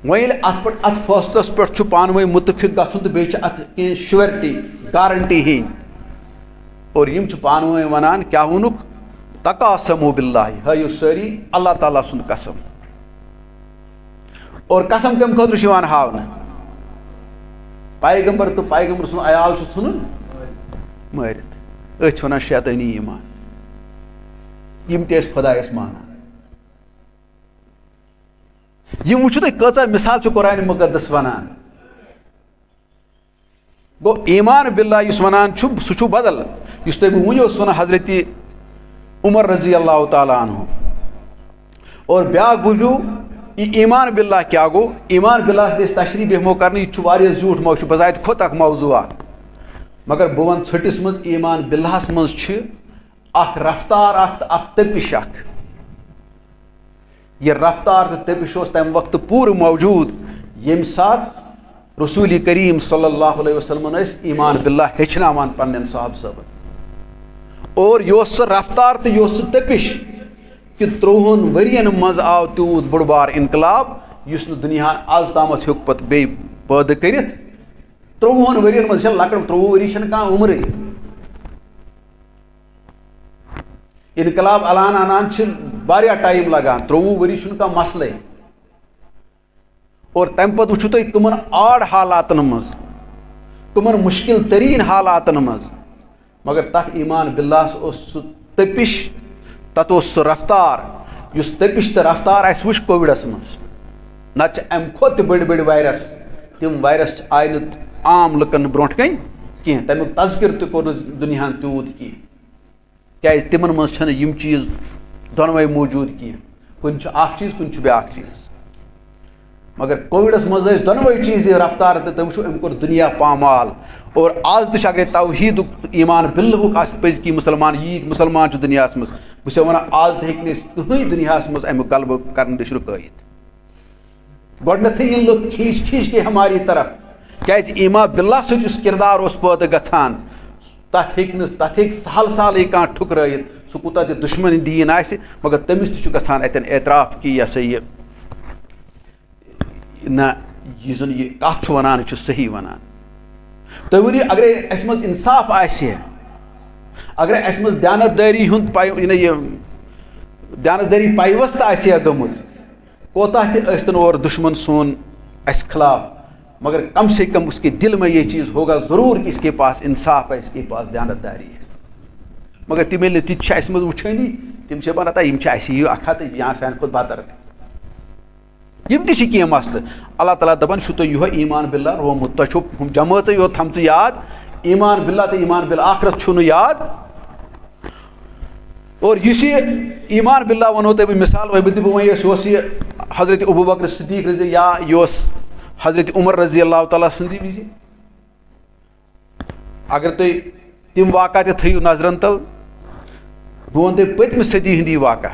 وۄنۍ ییٚلہِ اَتھ فٲصلَس پٮ۪ٹھ چھُ پانہٕ ؤنۍ مُتفِق گژھُن تہٕ بیٚیہِ چھِ اَتھ کینٛہہ شُورٹی گارنٹی ہیٚنۍ اور یِم چھِ پانہٕ ؤنۍ وَنان کیٛاہ ووٚنُکھ تقاسموا باللہ ہٲیِو سٲری اللہ تعالیٰ سُنٛد قسم. اور قسم کَمہِ خٲطرٕ چھُ یِوان ہاونہٕ پیغمبر تہٕ پیغمبر سُنٛد عیال چھُ ژھٕنُن مٲرِتھ. أتھۍ چھِ وَنان شیطٲنی ایٖمان. یِم تہِ ٲسۍ خۄدایَس مانان. یِم وٕچھِو تُہۍ کۭژاہ مِثال چھِ قرآنِ مُقدس وَنان. گوٚو ایٖمان باللہ یُس وَنان چھُ سُہ چھُ بدل یُس تۄہہِ بہٕ وٕنہِ اوسُس وَنان حضرتِ عمر رضی اللہ تعالیٰ عنہ. اور بیٛاکھ بوٗزِو یہِ ایٖمان باللہ کیٛاہ گوٚو. ایٖمان باللہ سۭتۍ أسۍ تشریح بیٚہمو کَرنہٕ یہِ تہِ چھُ واریاہ زیوٗٹھ موضوٗع چھُ بذاتہِ کھۄتہٕ اکھ موضوٗع اکھ مگر بہٕ وَنہٕ ژھٔٹِس منٛز ایٖمان بِلہَس منٛز چھِ اکھ رفتار اکھ تہٕ اکھ تٔپِش اکھ. یہِ رفتار تہٕ تٔپِش اوس تَمہِ وقتہٕ پوٗرٕ موجوٗد ییٚمہِ ساتہٕ رسوٗلِ کریم صلی اللہ علیہ وسلمن ٲسۍ ایٖمان باللہ ہیٚچھناوان پننٮ۪ن صحابہٕ صٲبن. اور یہِ اوس سُہ رفتار تہٕ یہِ اوس سُہ تٔپِش کہ 30 ؤرین منٛز آو تیوٗت بوٚڑ بار انقلاب یُس نہٕ دُنیاہن آز تامتھ ہیوٚک پتہٕ بیٚیہِ پٲدٕ کٔرِتھ. 30 ؤرین منٛز چھےٚ لۄکٕٹ 30 ؤری چھنہٕ کانٛہہ عُمرٕے. انقلاب اَنان چھِ واریاہ ٹایم لگان 30 ؤری چھُنہٕ کانٛہہ مسلے. اور تَمہِ پتہٕ وٕچھِو تُہۍ کٕمن آڈ حالاتن منٛز کٕمن مُشکِل تریٖن حالاتن منٛز مگر تتھ ایٖمان بِلہس اوس سُہ تٔپِش تتھ اوس سُہ رفتار یُس تٔپِش تہٕ رفتار اَسہِ وٕچھ کووِڈس منٛز. نتہٕ چھِ امہِ کھۄتہٕ تہِ بٔڑۍ بٔڑۍ وایرس تِم وایرس آیہِ نہٕ عام لُکن برونٛٹھ کَنۍ کینٛہہ تَمیُک تذکِر تہِ کوٚر نہٕ دُنیاہن تیوٗت کینٛہہ کیٛازِ تِمن منٛز چھنہٕ یِم چیٖز دۄنوَے موٗجوٗد کینٛہہ. کُنہِ چھُ اکھ چیٖز کُنہِ چھُ بیٛاکھ چیٖز مگر کووِڈس منٛز ٲسۍ دۄنوَے چیٖز یہِ رفتار تہٕ تُہۍ وٕچھو أمۍ کوٚر دُنیا پامال. اور آز تہِ چھُ اگرے توحیٖدُک ایٖمان بِلہُک آسہِ پٔزۍ کِنۍ مُسلمان ییٖتۍ مُسلمان چھِ دُنیاہس منٛز بہٕ چھُسو وَنان آز تہِ ہیٚکہِ نہٕ أسۍ کٕہٕنۍ دُنیاہس منٛز امیُک غلبہٕ کرنہٕ نِش رُکٲیِتھ. گۄڈٕنیتھٕے یِن لُکھ کھیٖچ کے ہماری طرف کیٛازِ ایٖمان بِلہ سۭتۍ یُس کِردار اوس پٲدٕ گژھان تتھ ہیٚکہِ سہل سہلٕے کانٛہہ ٹھُکرٲیِتھ سُہ کوٗتاہ تہِ دُشمن دیٖن آسہِ مگر تٔمِس تہِ چھُ گژھان اتٮ۪ن اعتراف کہِ یہِ ہسا یہِ نہ یہ زن یہ کتھ ونان یہ صحیح ونان تُہۍ ؤنِو اگر اَسہِ منٛز اِنصاف آسہِ اگر اَسہِ منٛز دیانتدٲری ہُنٛد یہ دیانتدٲری پیوست آسہِ ہا گٔمٕژ کوتاہ تہِ ٲسۍتن اور دشمن سون اَسہِ خلاف مگر کم سے کم اس کے دل میں یہ چیز ہوگا ضرور کہ اس کے پاس انصاف ہے اس کے پاس دیانتداری ہے مگر تم ییٚلہِ نہٕ تہِ چھِ اَسہِ منٛز وٕچھٲنی تِم چھِ ونان یِم چھِ اَسہِ یہِ اکھ ہتھ یا سانہِ کھۄتہٕ بدتر تہِ یِم تہِ چھِ کینٛہہ مسلہٕ اللہ تعالیٰ دپان چھُ تۄہہِ یِہوے ایمان باللہ روومُت تۄہہِ چھو ہُم جمٲژٕے یوت تھامژٕ یاد ایمان باللہ تہٕ ایمان بالآخرت چھُو نہٕ یاد اور یُس یہِ ایمان باللہ وَنو تۄہہِ بہٕ مثال بہٕ دِمہٕ وۄنۍ یہِ اوس یہِ حضرت ابوٗ بکر صدیق رضی یا یہِ اوس حضرت عمر رضی اللہ تعالیٰ سٕنٛدِ وِزِ اگر تُہۍ تِم واقعہ تہِ تھٲیِو نظرن تل بہٕ وَنہٕ تۄہہِ پٔتمہِ صدی ہِنٛدی واقعہ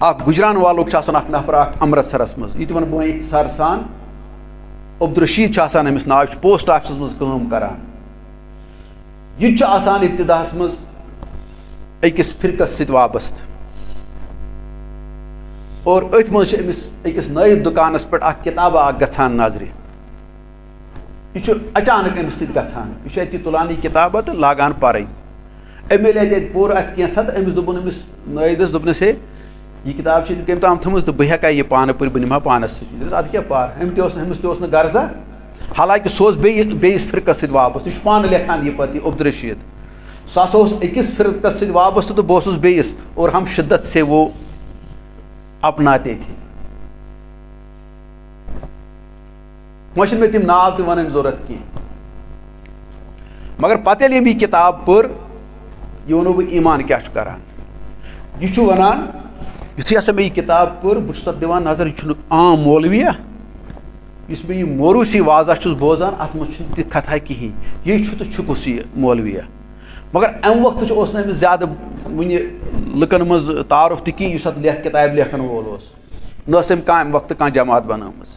اکھ گُجران والُک چھُ آسان اکھ نفر اکھ امرتسرس منٛز یہِ تہِ وَنہٕ بہٕ وۄنۍ اختصار سان عبدالرشیٖد چھُ آسان أمِس ناو یہِ چھُ پوسٹ آفسس منٛز کٲم کران یہِ تہِ چھُ آسان ابتداہس منٛز أکِس فرقس سۭتۍ وابستہٕ اور أتھۍ منٛز چھِ أمِس أکِس نٲیِد دُکانس پٮ۪ٹھ اکھ کِتابہ اکھ گژھان نظرِ یہِ چھُ اچانک أمِس سۭتۍ گژھان یہِ چھُ اَتہِ تُلان یہِ کِتابہ تہٕ لاگان پرٕنۍ أمۍ ییٚلہِ اَتہِ پوٚر اَتہِ کینٛژھا تہٕ أمِس دوٚپُن أمِس نٲیِدس دوٚپنس ہے یہِ کِتاب چھِ کٔمۍ تام تھٲومٕژ تہٕ بہٕ ہٮ۪کا یہِ پانہٕ پٔرِتھ بہٕ نِمہٕ ہا پانس سۭتۍ دوٚپُس اَدٕ کیٛاہ پر أمِس تہِ اوس نہٕ غرضا حالانکہِ سُہ اوس بیٚیِس فرقس سۭتۍ وابستہٕ یہِ چھُ پانہٕ لیکھان یہِ پتہٕ یہِ عبدالرشیٖد سُہ ہسا اوس أکِس فرقس سۭتۍ وابستہٕ تہٕ بہٕ اوسُس بیٚیِس اور ہم شدت سے وہ اپناتے تھے وۄنۍ چھِنہٕ مےٚ تِم ناو تہِ وَنٕنۍ ضوٚرتھ کینٛہہ مگر پتہٕ ییٚلہِ أمۍ یہِ کِتاب پٔر یہِ وَنو بہٕ ایمان کیٛاہ چھُ کران یہِ چھُ وَنان یُتھُے ہسا مےٚ یہِ کِتاب پٔر بہٕ چھُس اَتھ دِوان نظر یہِ چھُنہٕ عام مولوِیا یُس مےٚ یہِ موروٗثی واضح چھُس بوزان اَتھ منٛز چھُنہٕ تہِ کتھا کِہیٖنۍ یہِ چھُ تہٕ چھُکُس یہِ مولوِیا مگر اَمہِ وقتہٕ اوس نہٕ أمِس زیادٕ وٕنہِ لُکن منٛز تعارُف تہِ کینٛہہ یُس اَتھ کِتابہِ لیکھن وول اوس نہ ٲس أمۍ کانٛہہ اَمہِ وقتہٕ کانٛہہ جماعت بنٲومٕژ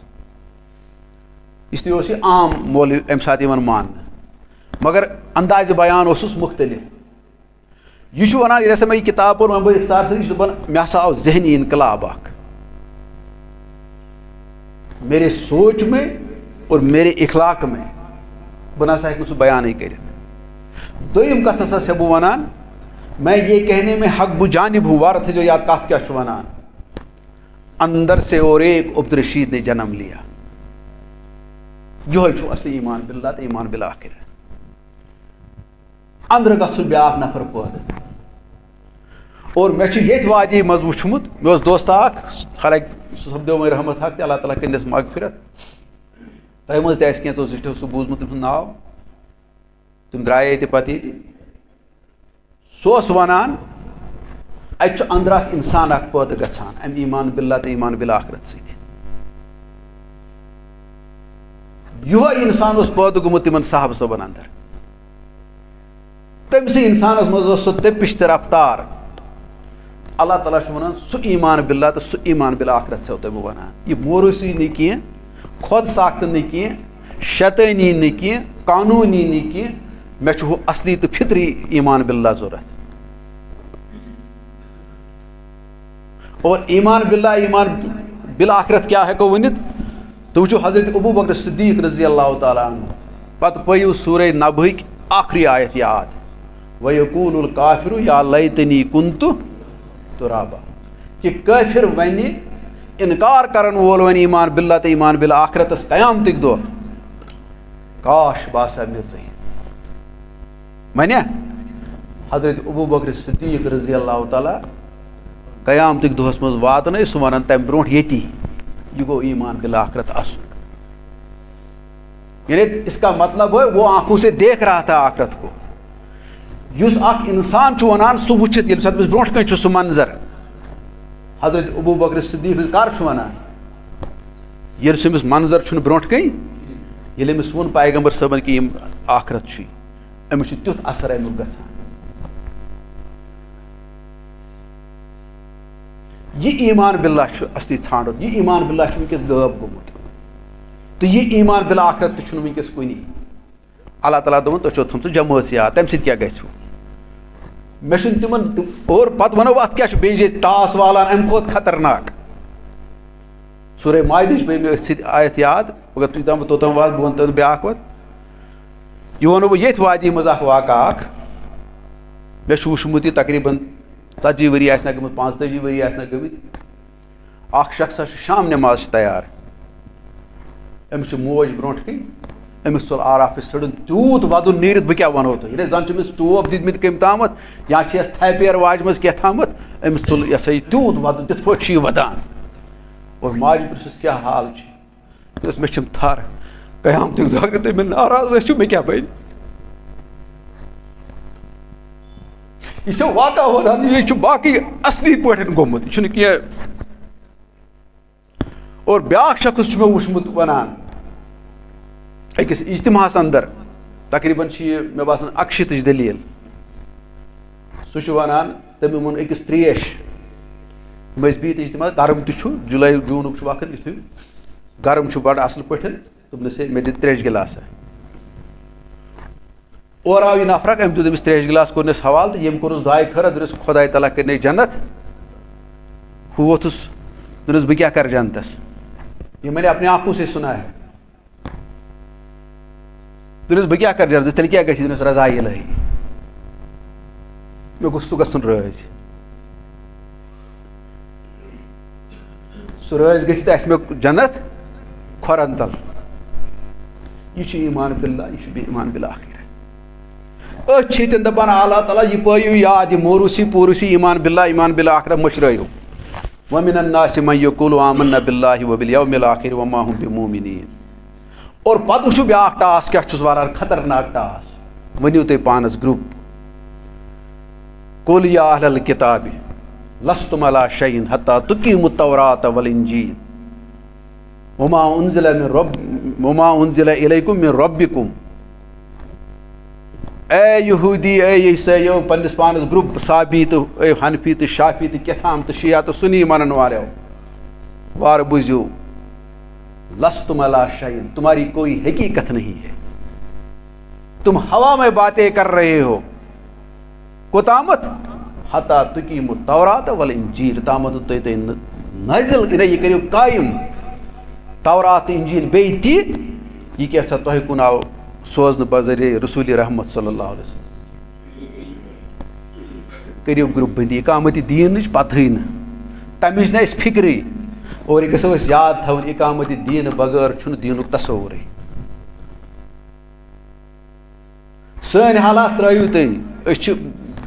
اس لیے اوس یہِ عام مولوی اَمہِ ساتہٕ یِوان ماننہٕ مگر اندازِ بیان اوسُس مختلف یہ ونان ییٚلہِ ہسا مےٚ یہِ کِتاب پٔر وۄنۍ بہٕ اختصار سۭتۍ یہِ چھُ دپان مےٚ ہسا آو ذہنی انقلاب اکھ میرے سوچ میں اور میرے اخلاق میں بہٕ نسا ہیٚکہٕ نہٕ سُہ بیانٕے کٔرِتھ دوٚیِم کتھ ہسا چھےٚ بہٕ ونان میں یہ کہنے میں حق بہٕ جانب ہوں وارٕ تھٲیزیو یاد کتھ کیٛاہ چھُ ونان اندر سے اور ایک عبدالرشیٖد نے جنم لیا یِہوے چھُ اصلی ایمان باللہ تہٕ ایمان بالآخرت اندرٕ گژھُن بیٛاکھ نفر پٲدٕ اور مےٚ چھُ ییٚتہِ وادی منٛز وٕچھمُت مےٚ اوس دوستہ اکھ حالانکہِ سُہ سپدیو وۄنۍ رحمت حق تہِ اللہ تعالیٰ کٔرنَس مغفرت تۄہہِ منٛز تہِ آسہِ کینٛژھو زِٹھیو سُہ بوٗزمُت تٔمۍ سُنٛد ناو تِم درٛاے ییٚتہِ پتہٕ ییٚتہِ سُہ اوس ونان اَتہِ چھُ اندرٕ اکھ انسان اکھ پٲدٕ گژھان امہِ ایمان باللہ تہٕ ایمان بالآخرت سۭتۍ یِہوے انسان اوس پٲدٕ گوٚمُت تِمن صحابہٕ صٲبن اندر تٔمسٕے انسانس منٛز ٲس سۄ تٔپِش تہٕ رفتار اللہ تعالیٰ چھُ ونان سُہ ایمان باللہ تہٕ سُہ ایمان بالآخرت چھَسو تۄہہِ بہٕ ونان یہِ موروثی نہٕ کینٛہہ خۄد ساختہٕ نہٕ کینٛہہ شیطٲنی نہٕ کینٛہہ قانوٗنی نہٕ کینٛہہ مےٚ چھُ ہُہ اصلی تہٕ فطری ایمان باللہ ضوٚرتھ اور ایمان باللہ ایمان بالآخرت کیٛاہ ہٮ۪کو ؤنِتھ تُہۍ وٕچھِو حضرت ابوٗ بکر صدیق رضی اللہ تعالیٰ عنہ پتہٕ پٔرِو سورہ نبہٕکۍ آخری آیت یاد وَیَقوٗلُ الکافِرُ یا لیتنی کُنتُ تُرابا کہ کٲفِر وَنہِ اِنکار کرن وول وَنہِ ایمان باللہ تہٕ ایمان بالآخرتس قیامتٕکۍ دۄہ کاش بہٕ آسہٕ ہا میٚژٕے وَنیا حضرت ابوٗ بکر صدیق رضی اللہ تعالیٰ قیامتٕکۍ دۄہس منٛز واتنٲے سُہ ونان تمہِ برونٛٹھ ییٚتی یہ گوٚو ایمان بالآخرت اصل یعنی اس کا مطلب ہے وہ آنکھوں سے دیکھ رہا تھا آخرت کو یُس اکھ انسان چھُ ونان سُہ وٕچھِتھ ییٚلہِ ساتہٕ أمِس برونٛٹھ کَنۍ چھُ سُہ منظر حضرت ابوٗ بکر صدیق کر چھُ ونان ییٚلہِ سُہ أمِس منظر چھُنہٕ برونٛٹھ کَنۍ ییٚلہِ أمِس ووٚن پیغمبر صٲبن کہِ یِم آخرت چھُے أمِس چھُ تیُتھ اثر امیُک گژھان یہ ایمان باللہ چھُ اصلی ژھانڈُن یہِ ایمان باللہ چھُ وٕنکیٚس غٲب گوٚمُت تہٕ یہِ ایمان بالآخرت تہِ چھُنہٕ وٕنکیٚس کُنی اللہ تعالیٰ دوٚپُن تۄہہِ چھو تھٲمژٕ جمٲژ یاد تمہِ سۭتۍ کیٛاہ گژھِوٕ مےٚ چھُنہٕ تِمن اور پتہٕ ونو اَتھ کیٛاہ چھُ بیٚیہِ ٹاس والان امہِ کھۄتہٕ خطرناک سورہ مائدٕچ بیٚیہِ آیت یاد مگر تُہۍ تام توٚتام واتہٕ بہٕ وَنہٕ تۄہہِ بیٛاکھ وَتھ یہِ وَنو بہٕ ییٚتھۍ وادی منٛز اکھ واقعہٕ اکھ مےٚ چھُ وٕچھمُت یہِ تقریٖباً 40 ؤری آسہِ نا گٔمٕتۍ 45 ؤری آسہِ نا گٔمٕتۍ اکھ شخصا چھُ شام نٮ۪ماز چھِ تیار أمِس چھِ موج برونٛٹھ کَنۍ أمِس ژوٚل آرافٕچ سٕڑن تیوٗت وَدُن نیٖرِتھ بہٕ کیٛاہ وَنو تۄہہِ ییٚلہِ زَن چھِ أمِس ٹوپ دِتمٕتۍ کٔمۍ تامَتھ یا چھِ اَسہِ تھَپیر واجمٕژ کیٛاہ تھامَتھ أمِس ژوٚل یہِ ہسا یہِ تیوٗت وَدُن تِتھ پٲٹھۍ چھُ یہِ وَدان اور ماجہِ پرٛژھُس کیٛاہ حال چھُ دوٚپُس مےٚ چھِم تھَر قیامتُک دۄہ اگر تُہۍ مےٚ ناراض ٲسِو مےٚ کیٛاہ بَنہِ یہِ چھِ واقعہ وَنان یہِ چھُ باقٕے اَصلی پٲٹھۍ گوٚمُت یہِ چھُنہٕ کینٛہہ اور بیٛاکھ شخص چھُ مےٚ وٕچھمُت وَنان أکِس اجتماعس اندر تقریٖباً چھِ یہِ مےٚ باسان 61 دٔلیٖل سُہ چھُ وَنان تٔمۍ ووٚن أکِس ترٛیش یِم ٲسۍ بِہِتھ اجتماع گرم تہِ چھُ جُلاے جوٗنُک چھُ وقت یُتھُے گرم چھُ بَڑٕ اَصٕل پٲٹھۍ دوٚپنَس ہے مےٚ دِ ترٛیشہِ گِلاسا اورٕ آو یہِ نفرا أمۍ دیُت أمِس ترٛیشہِ گِلاس کوٚرنَس حوالہٕ تہٕ ییٚمۍ کوٚرُس دعاے خٲرا دوٚپنَس خۄداے تعالیٰ کٔرنَے جنت ہُہ ووٚتھُس دوٚپنَس بہٕ کیٛاہ کَرٕ جنتَس یہ میں نے اپنے آنکھوں سے سنا ہے دوٚپنَس بہٕ کیٛاہ کَرٕ جنتَس تیٚلہِ کیٛاہ گژھِ دوٚپنَس رضا الہی مےٚ گوٚژھ سُہ گژھُن رٲزۍ سُہ رٲزۍ گٔژھِتھ آسہِ مےٚ جنت کھۄرَن تل یہِ چھُ ایٖمان باللہ یہِ چھُ بیٚیہِ ایٖمان بالآخرہ أتھۍ چھِ ییٚتٮ۪ن دَپان اللہ تعالیٰ یہِ پٲیِو یاد یہِ موروٗسی پوٗروٗسی ایٖمان باللہ ایٖمان بالآخرہ مٔشرٲیِو وَمِنَ النَّاسِ مَن یَقوٗلُ آمَنَّا بِاللہِ وَبِالْیَوْمِ الْآخِرِ وَمَا هُم بِمُؤْمِنِیٖن اور پَتہٕ وٕچھِو بیٛاکھ ٹاس کیٛاہ چھُس وَنان خطرناک ٹاس ؤنِو تُہۍ پانَس گرُپ قُل یا اہل الکِتابِ لستُم علیٰ شیٖن حتیٰ تُقیٖمُوا التوراۃ والانجیل وما انزل الیکم من ربکم اے یہوٗدی اے عیسٲیو پنٛنِس پانَس گرُپ صابی تہٕ اے حنفی تہٕ شافی تہٕ کیٛاتھام تہٕ شِیا تہٕ سُنی مانن والیو وارٕ بوٗزِو لستُم علیٰ شیٖن تمہاری کوئی حقیقت نہیں ہے تم ہوا میں باتیں کر رہے ہو کوتامتھ حتیٰ تُقیٖمُوا التوراۃ والانجیل تامتھ تُہۍ نٲزِل یہِ کٔرِو قٲیِم تورات تہٕ انجیل بیٚیہِ تہِ یہِ کیٛاہ سا تۄہہِ کُن آو سوزنہٕ بذریعہ رسوٗلِ رحمت صلی اللہ علیہ وسلم کٔرِو گرُپ بندی اقامتِ دیٖنٕچ پتہٕے نہٕ تَمِچ نہٕ اَسہِ فِکرٕے اور یہِ گژھو أسۍ یاد تھاوٕنۍ اقامتِ دیٖنہٕ بغٲر چھُنہٕ دیٖنُک تصورٕے سٲنۍ حالات ترٛٲیِو تُہۍ أسۍ چھِ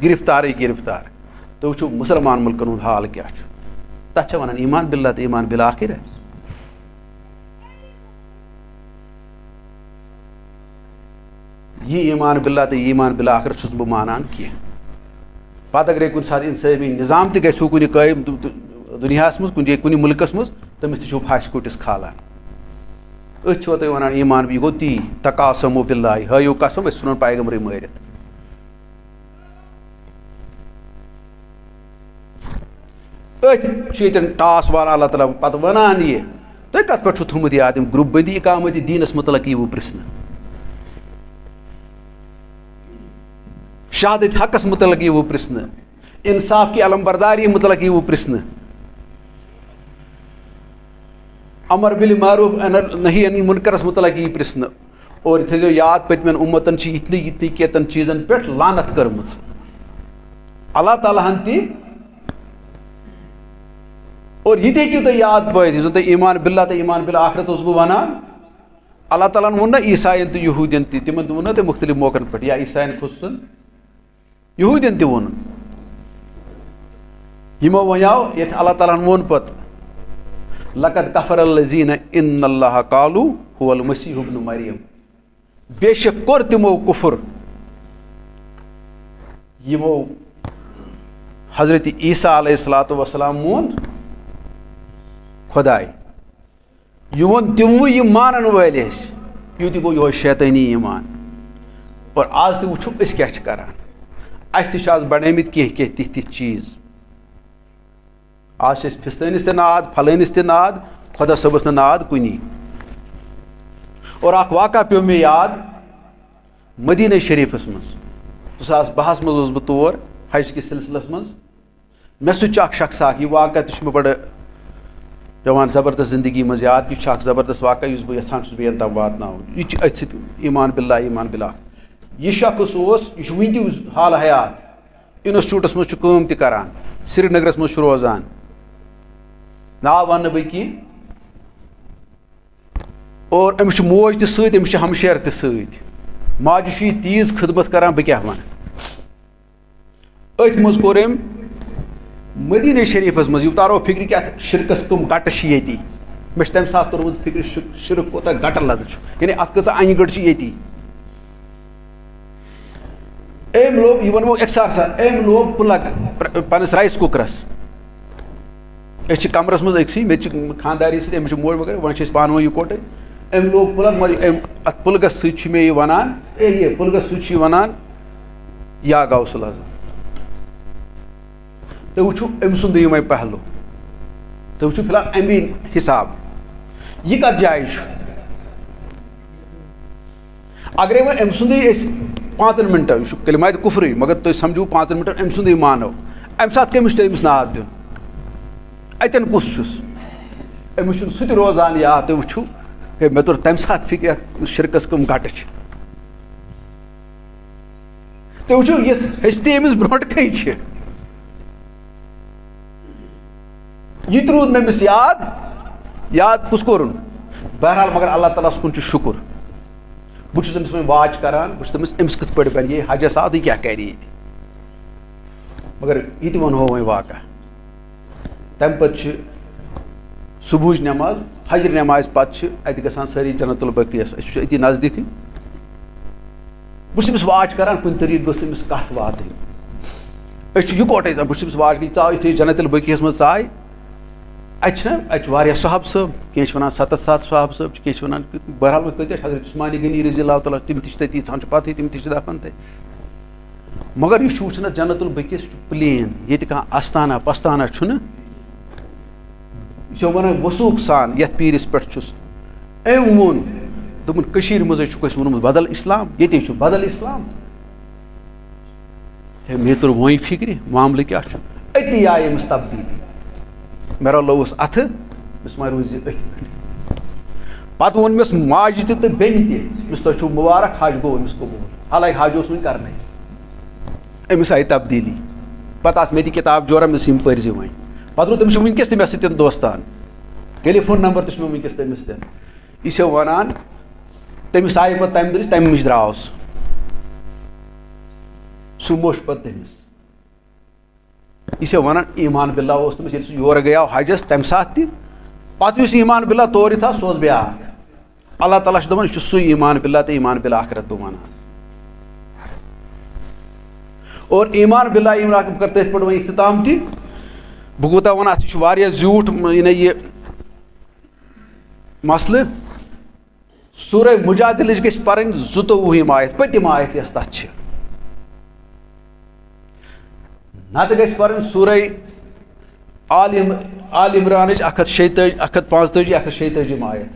گرفتارٕے گرفتار تُہۍ وٕچھِو مُسلمان مُلکن ہُنٛد حال کیٛاہ چھُ تَتھ چھِ وَنان ایٖمان باللہ تہٕ ایٖمان بالآخرہ یہِ ایٖمان باللہ تہٕ ایٖمان بالآخرہ چھُس بہٕ مانان کینٛہہ پتہٕ اگرے کُنہِ ساتہٕ اِنصٲفی نظام تہِ گژھِوٕ کُنہِ قٲیِم دُنیاہس منٛز کُنہِ جایہِ کُنہِ مُلکس منٛز تٔمِس تہِ چھُو پھاسہِ کوٗٹِس کھالان أتھۍ چھُوا تُہۍ وَنان ایٖمان یہِ گوٚو تی تقاسموا باللہ ہٲیِو قسم أسۍ ژھٕنون پیغمبرٕے مٲرِتھ أتھۍ چھُ ییٚتٮ۪ن ٹاس والان اللہ تعالیٰ پتہٕ وَنان یہِ تُہۍ کَتھ پٮ۪ٹھ چھُو تھوٚمُت یاد یِم گرُپ بندی اقامتِ دیٖنس مُتعلق یِیٖوٕ پرٛژھنہٕ شہادت حقس مُتعلق یِیٖوٕ پرٛژھنہٕ انصاف کی علم برداری مُتعلق یِیٖوٕ پرٛژھنہٕ امر بالمعروف نہی عن المنکرس مُتعلق یی پرٛژھنہٕ اور یہِ تھٲیزیو یاد پٔتمٮ۪ن اُمتن چھِ یِتھنٕے کینٛژن چیٖزن پٮ۪ٹھ لعنت کٔرمٕژ اللہ تعالیٰ ہن تہِ اور یہِ تہِ ہیٚکِو تُہۍ یاد پٲیِتھ یُس زن تۄہہِ ایٖمان باللہ تہٕ ایٖمان بالآخرت اوسُس بہٕ وَنان اللہ تعالیٰ ہن ووٚن نا عیٖسایَن تہٕ یہوٗدین تہِ تِمن تہِ ووٚن نا تۄہہِ مُختٔلِف موقعن پٮ۪ٹھ یا عیٖسایَن خصوٗصن یہوٗدین تہِ ووٚن یِمو وَنیو ییٚتہِ اللہ تعالیٰ ہن ووٚن پتہٕ لقد کفر الذیٖنَ اِنَّ اللہِ قالوٗ هُوَ الْمَسیٖحُ ابْنُ مریم بے شک کوٚر تِمو کُفُر یِمو حضرت عیٖسیٰ علیہ الصلوٰتُ وسلام مون خۄداے یہِ ووٚن تِموٕے یِم مانن وٲلۍ ٲسۍ یہِ تہِ گوٚو یِہوے شیطٲنی ایٖمان اور آز تہِ وٕچھو أسۍ کیٛاہ چھِ کران اَسہِ تہِ چھِ آز بڑٲمٕتۍ کینٛہہ کینٛہہ تِتھۍ تِتھۍ چیٖز آز چھِ أسۍ فِستٲنِس تہِ ناد پھلٲنِس تہِ ناد خۄدا صٲبَس نہٕ ناد کُنی اور اکھ واقعہ پیوٚو مےٚ یاد مدیٖنہ شریٖفَس منٛز 2012 منٛز اوسُس بہٕ تور حج کِس سِلسِلس منٛز مےٚ سۭتۍ چھُ اکھ شخص اکھ یہِ واقعہ تہِ چھُ مےٚ بڑٕ پیوان زبردست زندگی مز یاد یہ اخ زبردست واقعہ اس بہ یژھان چھس بیان تام واتناون یہ چھ اتھ سۭتۍ ایمان باللہ ایمان بالآخرت یہ شخص یہ ون تہ حال حیات انسٹیوٹس مز کٲم تہ کران سری نگرس مز روزان ناو ون بہ کی اور امس موج تہ سۭتۍ امس ہمشیر تہ سۭتۍ ماجہ چھ یہ تیز خدمت کران بہ کیاہ ون اتھ مز کور ام مدینہ شریفس مز یہ تارو فکر کہ ات شرکس کم گٹہ چھ ییتی مے چھ تمہ سات تورمت فکر شرک کوتاہ گٹہ لد چھ یعنی ات کۭژاہ انہِ گٔٹ چھ ییتی أمۍ لوگ یہ ونمو اختصار سان أمۍ لوگ پلگ پنس رائس کُکرس أسۍ چھِ کمرس منٛز أکسٕے مےٚ تہِ چھِ خانداری سۭتۍ أمِس چھِ موج وغیرہ وۄنۍ چھِ أسۍ پانہٕ ؤنۍ یِکوٹے أمۍ لوگ پلگ مگر اتھ پلگس سۭتۍ چھُ مےٚ یہِ ونان یہ پلگس سۭتۍ چھُ یہِ ونان یا غوث العظم تُہۍ وٕچھِو أمۍ سُنٛد یِمے پہلو تُہۍ وٕچھِو فی الحال امی حساب یہِ کتھ جایہِ چھُ اگرے وۄنۍ أمۍ سُنٛدٕے أسۍ 5 منٹن یہ کلمات کفرٕے مگر تُہۍ سمجھو 5 منٹن أمۍ سُنٛدٕے مانو امہِ ساتہٕ کٔمِس چھُ أمِس ناد دیُن اتٮ۪ن کُس چھُس أمِس چھُنہٕ سُہ تہِ روزان یاد تُہۍ وٕچھِو ہے مےٚ توٚر تمہِ ساتہٕ فکر یتھ شرکس کٕم گٹہٕ چھِ تُہۍ وٕچھِو یۄس ہستی أمِس برونٛٹھ کَنہِ چھِ یہ تہِ روٗد نہٕ أمِس یاد کُس کوٚرُن بہرحال مگر اللہ تعالیٰ ہس کُن چھُ شُکر بہٕ چھُس أمِس وۄنۍ واچ کران بہٕ چھُس دٔپمٕژ أمِس کِتھ پٲٹھۍ بنہِ یہِ حجس آو یہِ کیٛاہ کرِ ییٚتہِ مگر یہِ تہِ ونہو وۄنۍ واقعہ تمہِ پتہٕ چھِ صبحٕچ نٮ۪ماز فجر نٮ۪مازِ پتہٕ چھِ اتہِ گژھان سٲری جنت البقیس أسۍ چھِ أتی نزدیٖکٕے بہٕ چھُس أمِس واچ کران کُنہِ طریٖقہٕ گٔژھ أمِس کتھ واتٕنۍ أسۍ چھِ یِکوٹے بہٕ چھُس أمِس واچ کران ژاو یُتھُے جنت البقیس منٛز ژاے اتہِ چھِ واریاہ صحاب صٲب کینٛہہ چھِ ونان 7 صحاب صٲب چھِ کینٛہہ چھِ ونان بہرحال وۄنۍ کۭتیاہ چھِ حضرت عثمانِ غنی رضی اللہ تعالیٰ تِم تہِ چھِ تٔتی ژھان چھِ پتہٕ تِم تہِ چھِ دفن تتہِ مگر یہِ چھُ وٕچھان اتھ جنت البقیس چھُ پلین ییٚتہِ کانٛہہ استانہ پستانہ چھُنہٕ یہِ چھِ ونان وثوق سان یتھ پیٖرس پٮ۪ٹھ چھُس أمۍ ووٚن دوٚپُن کٔشیٖرِ منٛزٕے چھُکھ اَسہِ ووٚنمُت بدل اسلام ییٚتے چھُ بدل اسلام ہے مےٚ توٚر وۄنۍ فکرِ معاملہٕ کیٛاہ چھُ أتی آیہِ أمِس تبدیٖلی مےٚ رلووُس اتھٕ مےٚ ما روٗزِ أتھۍ پٮ۪ٹھ پتہٕ ووٚن مےٚ ماجہِ تہِ تہٕ بیٚنہِ تہِ مےٚ تۄہہِ چھُو مُبارک حج گوٚو أمِس قبوٗل حالانکہِ حج اوس وُنہِ کرنے أمِس آیہِ تبدیٖلی پتہٕ آسہٕ مےٚ تہِ کِتاب جورا مےٚ یِم پٔرۍ زِ وۄنۍ پتہٕ روٗد تٔمِس چھُ وٕنکیٚس تہِ مےٚ سۭتۍ دوستان ٹیلیفون نمبر تہِ چھُ مےٚ وٕنکیٚس تٔمِس سۭتۍ یہِ چھِ ونان تٔمِس آیہِ پتہٕ تمہِ دۄہ تمہِ نِش درٛاو سُہ موٚش پتہٕ تٔمِس یہ چھِ ونان ایمان باللہ اوس تٔمِس ییٚلہِ سُہ یورٕ گٔیاو حجس تمہِ ساتہٕ تہِ پتہٕ یُس ایمان باللہ تورٕ تھاو سُہ اوس بیٛاکھ اللہ تعالیٰ چھُ دپان یہِ چھُ سُے ایمان باللہ تہٕ ایمان بالآخرت بہٕ ونان اور ایمان باللہ ایمان بہٕ کرٕ تٔتھۍ پٮ۪ٹھ وۄنۍ اختتام تہِ بہٕ کوٗتاہ ونہٕ اتھ یہِ چھُ واریاہ زیوٗٹھ یہِ مسلہٕ سورہ مجادلٕچ گژھِ پرٕنۍ 22 آیت پٔتِم آیت یۄس تتھ چھِ نتہٕ گژھِ پرٕنۍ سورہ آل عمرانٕچ 145 146 آیت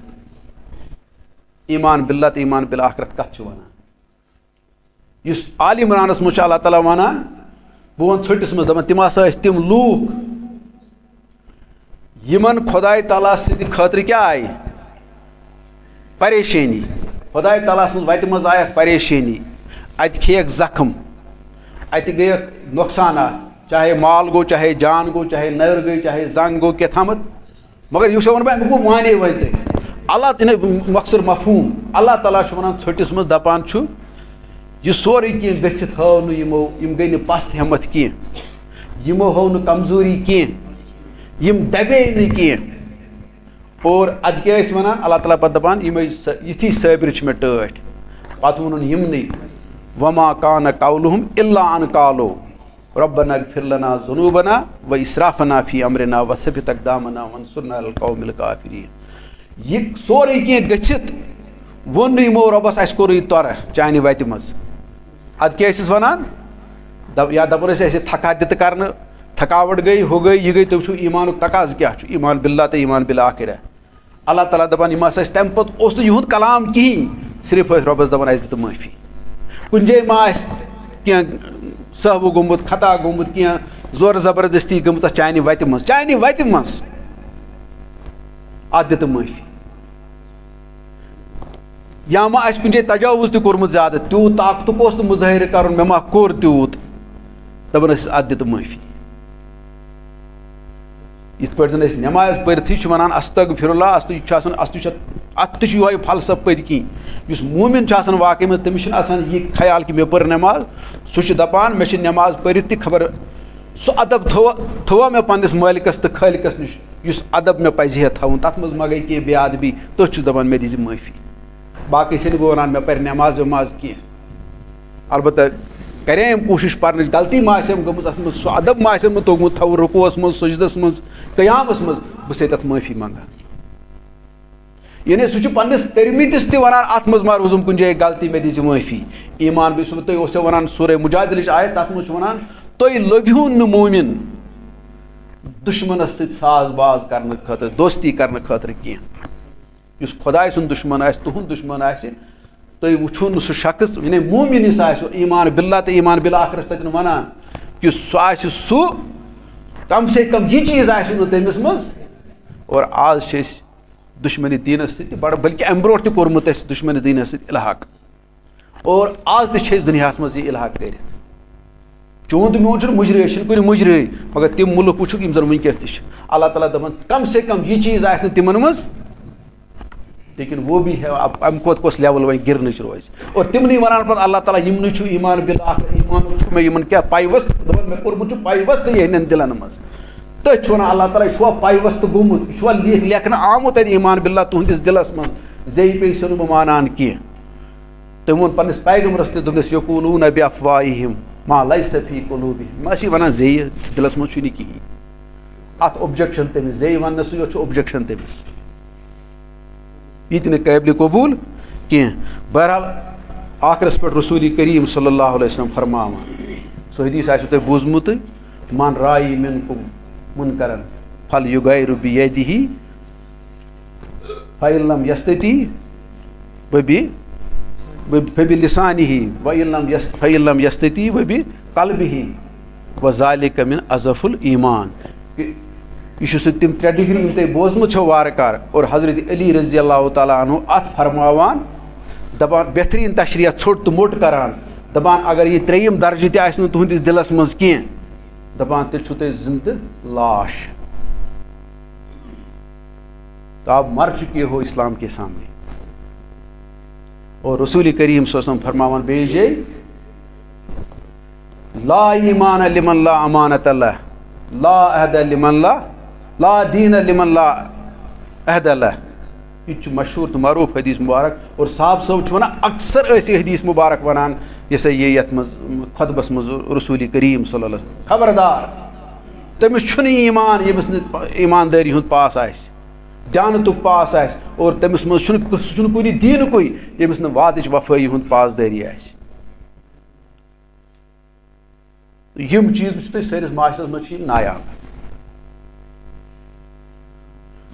ایمان باللہ تہٕ ایمان بالآخرت کتھ چھُ ونان یُس آل عمرانس منٛز چھُ اللہ تعالیٰ ونان بہٕ ونہٕ ژھٔٹِس منٛز دپان تِم ہسا ٲسۍ تِم لوٗکھ یِمن خۄداے تعالیٰ سٕنٛدِ خٲطرٕ کیٛاہ آیہِ پریشٲنی خۄداے تعالیٰ سٕنٛز وتہِ منٛز آیکھ پریشٲنی اتہِ کھیٚیکھ زخم اتہِ گٔیکھ نۄقصانات چاہے مال گوٚو چاہے جان گوٚو چاہے نٔر گٔے چاہے زنگ گوٚو کیٛاتھامتھ مگر یُس وَنہٕ بہٕ امیُک گوٚو مانے وۄنۍ تۄہہِ اللہ مۄخصر مفہوٗم اللہ تعالیٰ چھُ ونان ژھٔٹِس منٛز دپان چھُ یہِ سورُے کینٛہہ گٔژھِتھ ہٲو نہٕ یِمو یِم گٔے نہٕ پست ہٮ۪متھ کینٛہہ یِمو ہٲو نہٕ کمزوری کینٛہہ یِم دبے نہٕ کینٛہہ اور ادٕ کیٛاہ ٲسۍ ونان اللہ تعالیٰ پتہٕ دپان یِمے یِتھی صٲبرِ چھِ مےٚ ٹٲٹھۍ پتہٕ ووٚنُن یِمنٕے وما کانہ قولہم الا ان قالوا ربنا اغفر لنا ذنوبنا واسرافنا فی امرنا وثبت اقدامنا وانصرنا علی القوم الکافرین یہِ سورُے کینٛہہ گٔژھِتھ ووٚن نہٕ یِمو رۄبس اَسہِ کوٚرُے تۄرٕ چانہِ وتہِ منٛز ادٕ کیٛاہ ٲسِس ونان یا دپان ٲسۍ اَسہِ تھکا دِتہٕ کرنہٕ تھکاوٹ گٔے ہُہ گٔے یہِ گٔے تُہۍ وٕچھِو ایمانُک تقاضہٕ کیٛاہ چھُ ایمان باللہ تہٕ ایمان بالآخرہ اللہ تعالیٰ دپان یِم ہسا ٲسۍ تمہِ پتہٕ اوس نہٕ یِہُنٛد کلام کِہینۍ صرف ٲسۍ رۄبس دپان اَسہِ دِتہٕ معٲفی کُنہِ جایہِ ما آسہِ کینٛہہ صحبہٕ گوٚمُت خطا گوٚمُت کینٛہہ زورٕ زبردستی گٔمٕژ اتھ چانہِ وتہِ منٛز اتھ دِ تہٕ معٲفی یا ما آسہِ کُنہِ جایہِ تجاوُز تہِ کوٚرمُت زیادٕ تیوٗت طاقتُک اوس نہٕ مُظٲہرٕ کَرُن مےٚ ما کوٚر تیوٗت دَپان ٲسۍ اتھ دِ تہٕ معٲفی یِتھ پٲٹھۍ زَن أسۍ نٮ۪ماز پٔرِتھٕے چھِ وَنان استغفر اللہ یہِ چھُ آسان اَتھ تہِ چھُ یِہوے فلسفہٕ پٔتۍ کِنۍ یُس موٗمِن چھُ آسان واقعی منٛز تٔمِس چھُنہٕ آسان یہِ خیال کہِ مےٚ پٔر نٮ۪ماز سُہ چھُ دَپان مےٚ چھِ نٮ۪ماز پٔرِتھ تہِ خبر سُہ ادب تھوٚوا مےٚ پنٛنِس مٲلکَس تہٕ خٲلقَس نِش یُس ادب مےٚ پَزِ ہا تھاوُن تَتھ منٛز ما گٔے کینٛہہ بے ادبی تٔتھۍ چھُس دَپان مےٚ دِزِ معٲفی باقٕے چھِنہٕ بہٕ وَنان مےٚ پَرِ نٮ۪ماز وٮ۪ماز کینٛہہ البتہ کرے أمۍ کوٗشِش پَرنٕچ غلطی ما آسٮ۪م گٔمٕژ اَتھ منٛز سُہ ادب ما آسٮ۪م نہٕ توٚگمُت تھاوُن رُکوٗوَس منٛز سجدَس منٛز قیامَس منٛز بہٕ چھُسے تَتھ معٲفی منٛگان یعنی سُہ چھُ پنٛنِس کٔرمٕتِس تہِ وَنان اَتھ منٛز ما روٗزُم کُنہِ جایہِ غلطی مےٚ دِزِ معٲفی ایٖمان بیٚیہِ تُہۍ اوسو وَنان سورہ مُجادلٕچ آیت تَتھ منٛز چھُ وَنان تُہۍ لٔبہوٗن نہٕ موٗمِن دُشمَنَس سۭتۍ ساز باز کَرنہٕ خٲطرٕ دوستی کَرنہٕ خٲطرٕ کینٛہہ یُس خۄداے سُنٛد دُشمَن آسہِ تُہُنٛد دُشمَن آسہِ تُہۍ وٕچھو نہٕ سُہ شخص یعنی موٗمِن یُس آسہِ ایٖمان بِاللہ تہٕ ایٖمان بِالآخرَس تَتہِ نہٕ وَنان کہِ سُہ آسہِ سُہ کم سے کم یہِ چیٖز آسہِ نہٕ تٔمِس منٛز اور آز چھِ أسۍ دُشمنی دیٖنَس سۭتۍ بَڑٕ بٔلکہِ اَمہِ برونٛٹھ تہِ کوٚرمُت اَسہِ دُشمنی دیٖنَس سۭتۍ اِلحاق اور آز تہِ چھِ أسۍ دُنیاہَس منٛز یہِ اِلحاق کٔرِتھ چون تہٕ میون چھُنہٕ مُجرٲے أسۍ چھِنہٕ کُنہِ مُجرٲے مگر تِم مُلک وٕچھُکھ یِم زَن وٕنکٮ۪س تہِ چھِ اللہ تعالیٰ دَپان کم سے کم یہِ چیٖز آسہِ نہٕ تِمن منٛز لیکن وہ بھی ہے اَمہِ کھۄتہٕ کۄس لیول وۄنۍ گِرنٕچ روزِ اور تِمنٕے وَنان پَتہٕ اللہ تعالیٰ یِمنٕے چھُ ایٖمان بِالآخر ایٖمان چھُ مےٚ یِمن کیاہ پایوَست دَپان مےٚ کوٚرمُت چھُ پایوَست یِہٕنٛدٮ۪ن دِلن منٛز تٔتھۍ چھُ وَنان اللہ تعالیٰ یہِ چھُوا پایوَست گوٚمُت یہِ چھُوا لیکھنہٕ آمُت اَتہِ ایٖمان بِاللہ تُہٕنٛدِس دِلس منٛز زیٚیہِ پیٚیہِ سُہ نہٕ بہٕ مانان کینٛہہ تٔمۍ ووٚن پنٛنِس پیغمبرس تہِ دوٚپنَس یقوٗلوٗنَ بِافواہِہِم ما لیسَ فی قُلوٗبِہِم ما چھِ وَنان زیٚیہِ دِلس منٛز چھُنہٕ کِہیٖنۍ اَتھ اوبجَکشَن تٔمِس زیٚیہِ وَننَسٕے یوت چھُ اوبجَکشَن تٔمِس یہِ تہِ نہٕ قٲبلہِ قبوٗل کینٛہہ بہرحال آخرس پٮ۪ٹھ رسوٗلِ کریٖم صلی اللہ علیہ وسلم فرماوان سُہ حدیٖث آسِوٕ تۄہہِ بوٗزمُتٕے من رایی مِنکُم مُنکَرن فل یُغیرُ بیدیہِ فإن لم یستطع فبلسانہِ فإن لم یستطع وبقلبہِ وذلک من اضعف الایمان یہ چھُ سُہ تِم 3 ڈگری یِم تۄہہِ بوٗزمُت چھو وارٕ کارٕ اور حضرت علی رضی اللہ تعالیٰ عنہ اَتھ فرماوان دَپان بہتریٖن تشریح ژھوٚٹ تہٕ موٚٹ کران دَپان اگر یہِ 3یِم درجہِ تہِ آسہِ نہٕ تُہنٛدِس دِلس منٛز کینٛہہ دَپان تیٚلہِ چھُو تُہۍ زِندٕ لاش تو آپ مر چُکے ہو اسلام کے سامنے اور رسول کریم صلی اللہ علیہ وسلم فرماوان بیٚیہِ جایہِ لا ایمان لمن لا امانت اللہ لا عہد لمن لا دین لمن لا عہد اللہ یہ چھُ مشہوٗر تہٕ معروٗف حدیٖث مُبارک اور صاحب صٲب چھُ وَنان اکثر ٲسۍ یہِ حدیٖث مُبارک وَنان یہِ سا یہِ یَتھ منٛز خۄطبَس منٛز رسوٗلِ کریٖم صلی اللہ علیہ وسلم خبردار تٔمِس چھُنہٕ ایٖمان ییٚمِس نہٕ ایٖماندٲری ہُنٛد پاس آسہِ دیانتُک پاس آسہِ اور تٔمِس منٛز چھُنہٕ سُہ چھُنہٕ کُنہِ دیٖنُکُے ییٚمِس نہٕ وعدٕچ وفٲیی ہُنٛد پاسدٲری آسہِ یِم چیٖز وٕچھِو تُہۍ سٲنِس معاشرس منٛز چھِ یِم نایاب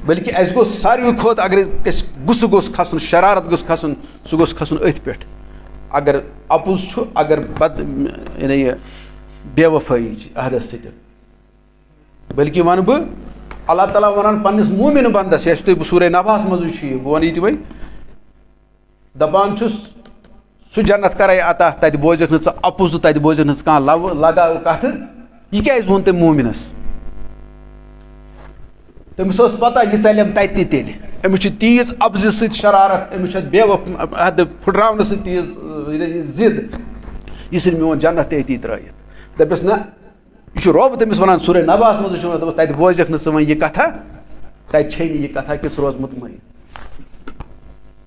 بٔلکہِ اَسہِ گوٚژھ ساروٕے کھۄتہٕ اگر اَسہِ غُصہٕ گوٚژھ کھسُن شرارت گوٚژھ کھسُن سُہ گوٚژھ کھسُن أتھۍ پٮ۪ٹھ اگر اَپُز چھُ اگر یعنی یہِ بے وفٲیی چھِ عہدس سۭتۍ بٔلکہِ وَنہٕ بہٕ اللہ تعالیٰ وَنان پنٛنِس موٗمِن بنٛدس یۄس تۄہہِ سورہ نباہس منٛز وٕچھِو یہِ بہٕ وَنہٕ یہِ تہِ وۄنۍ دَپان چھُس سُہ جنت کرے عطا تَتہِ بوزکھ نہٕ ژٕ اَپُز تہٕ تَتہِ بوزکھ نہٕ ژٕ کانٛہہ لگاو کَتھٕ یہِ کیازِ ووٚن تٔمۍ موٗمِنس تٔمِس ٲس پتہ یہِ ژَلٮ۪م تَتہِ تہِ تیٚلہِ أمِس چھِ تیٖژ اَپزِ سۭتۍ شرارت أمِس چھِ اَتھ بے عہدٕ پھٕٹراونہٕ سۭتۍ تیٖژ ضِد یہِ ژھٕنہِ میون جنت تہِ أتی ترٲیِتھ دَپٮ۪س نہ یہِ چھُ رۄب تٔمِس وَنان سورہ نباہس منٛز چھُ وَنان دَپَس تَتہِ بوزکھ نہٕ ژٕ وۄنۍ یہِ کتھا تَتہِ چھے نہٕ یہِ کتھا کہِ ژٕ روز مطمعین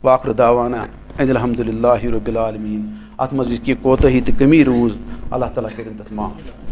واخر دعوانا ان الحمد للہ رب العالمین اَتھ منٛز یہِ کینٛہہ کوتٲہی تہٕ کٔمی روٗز اللہ تعالیٰ کٔرِنۍ تَتھ معاف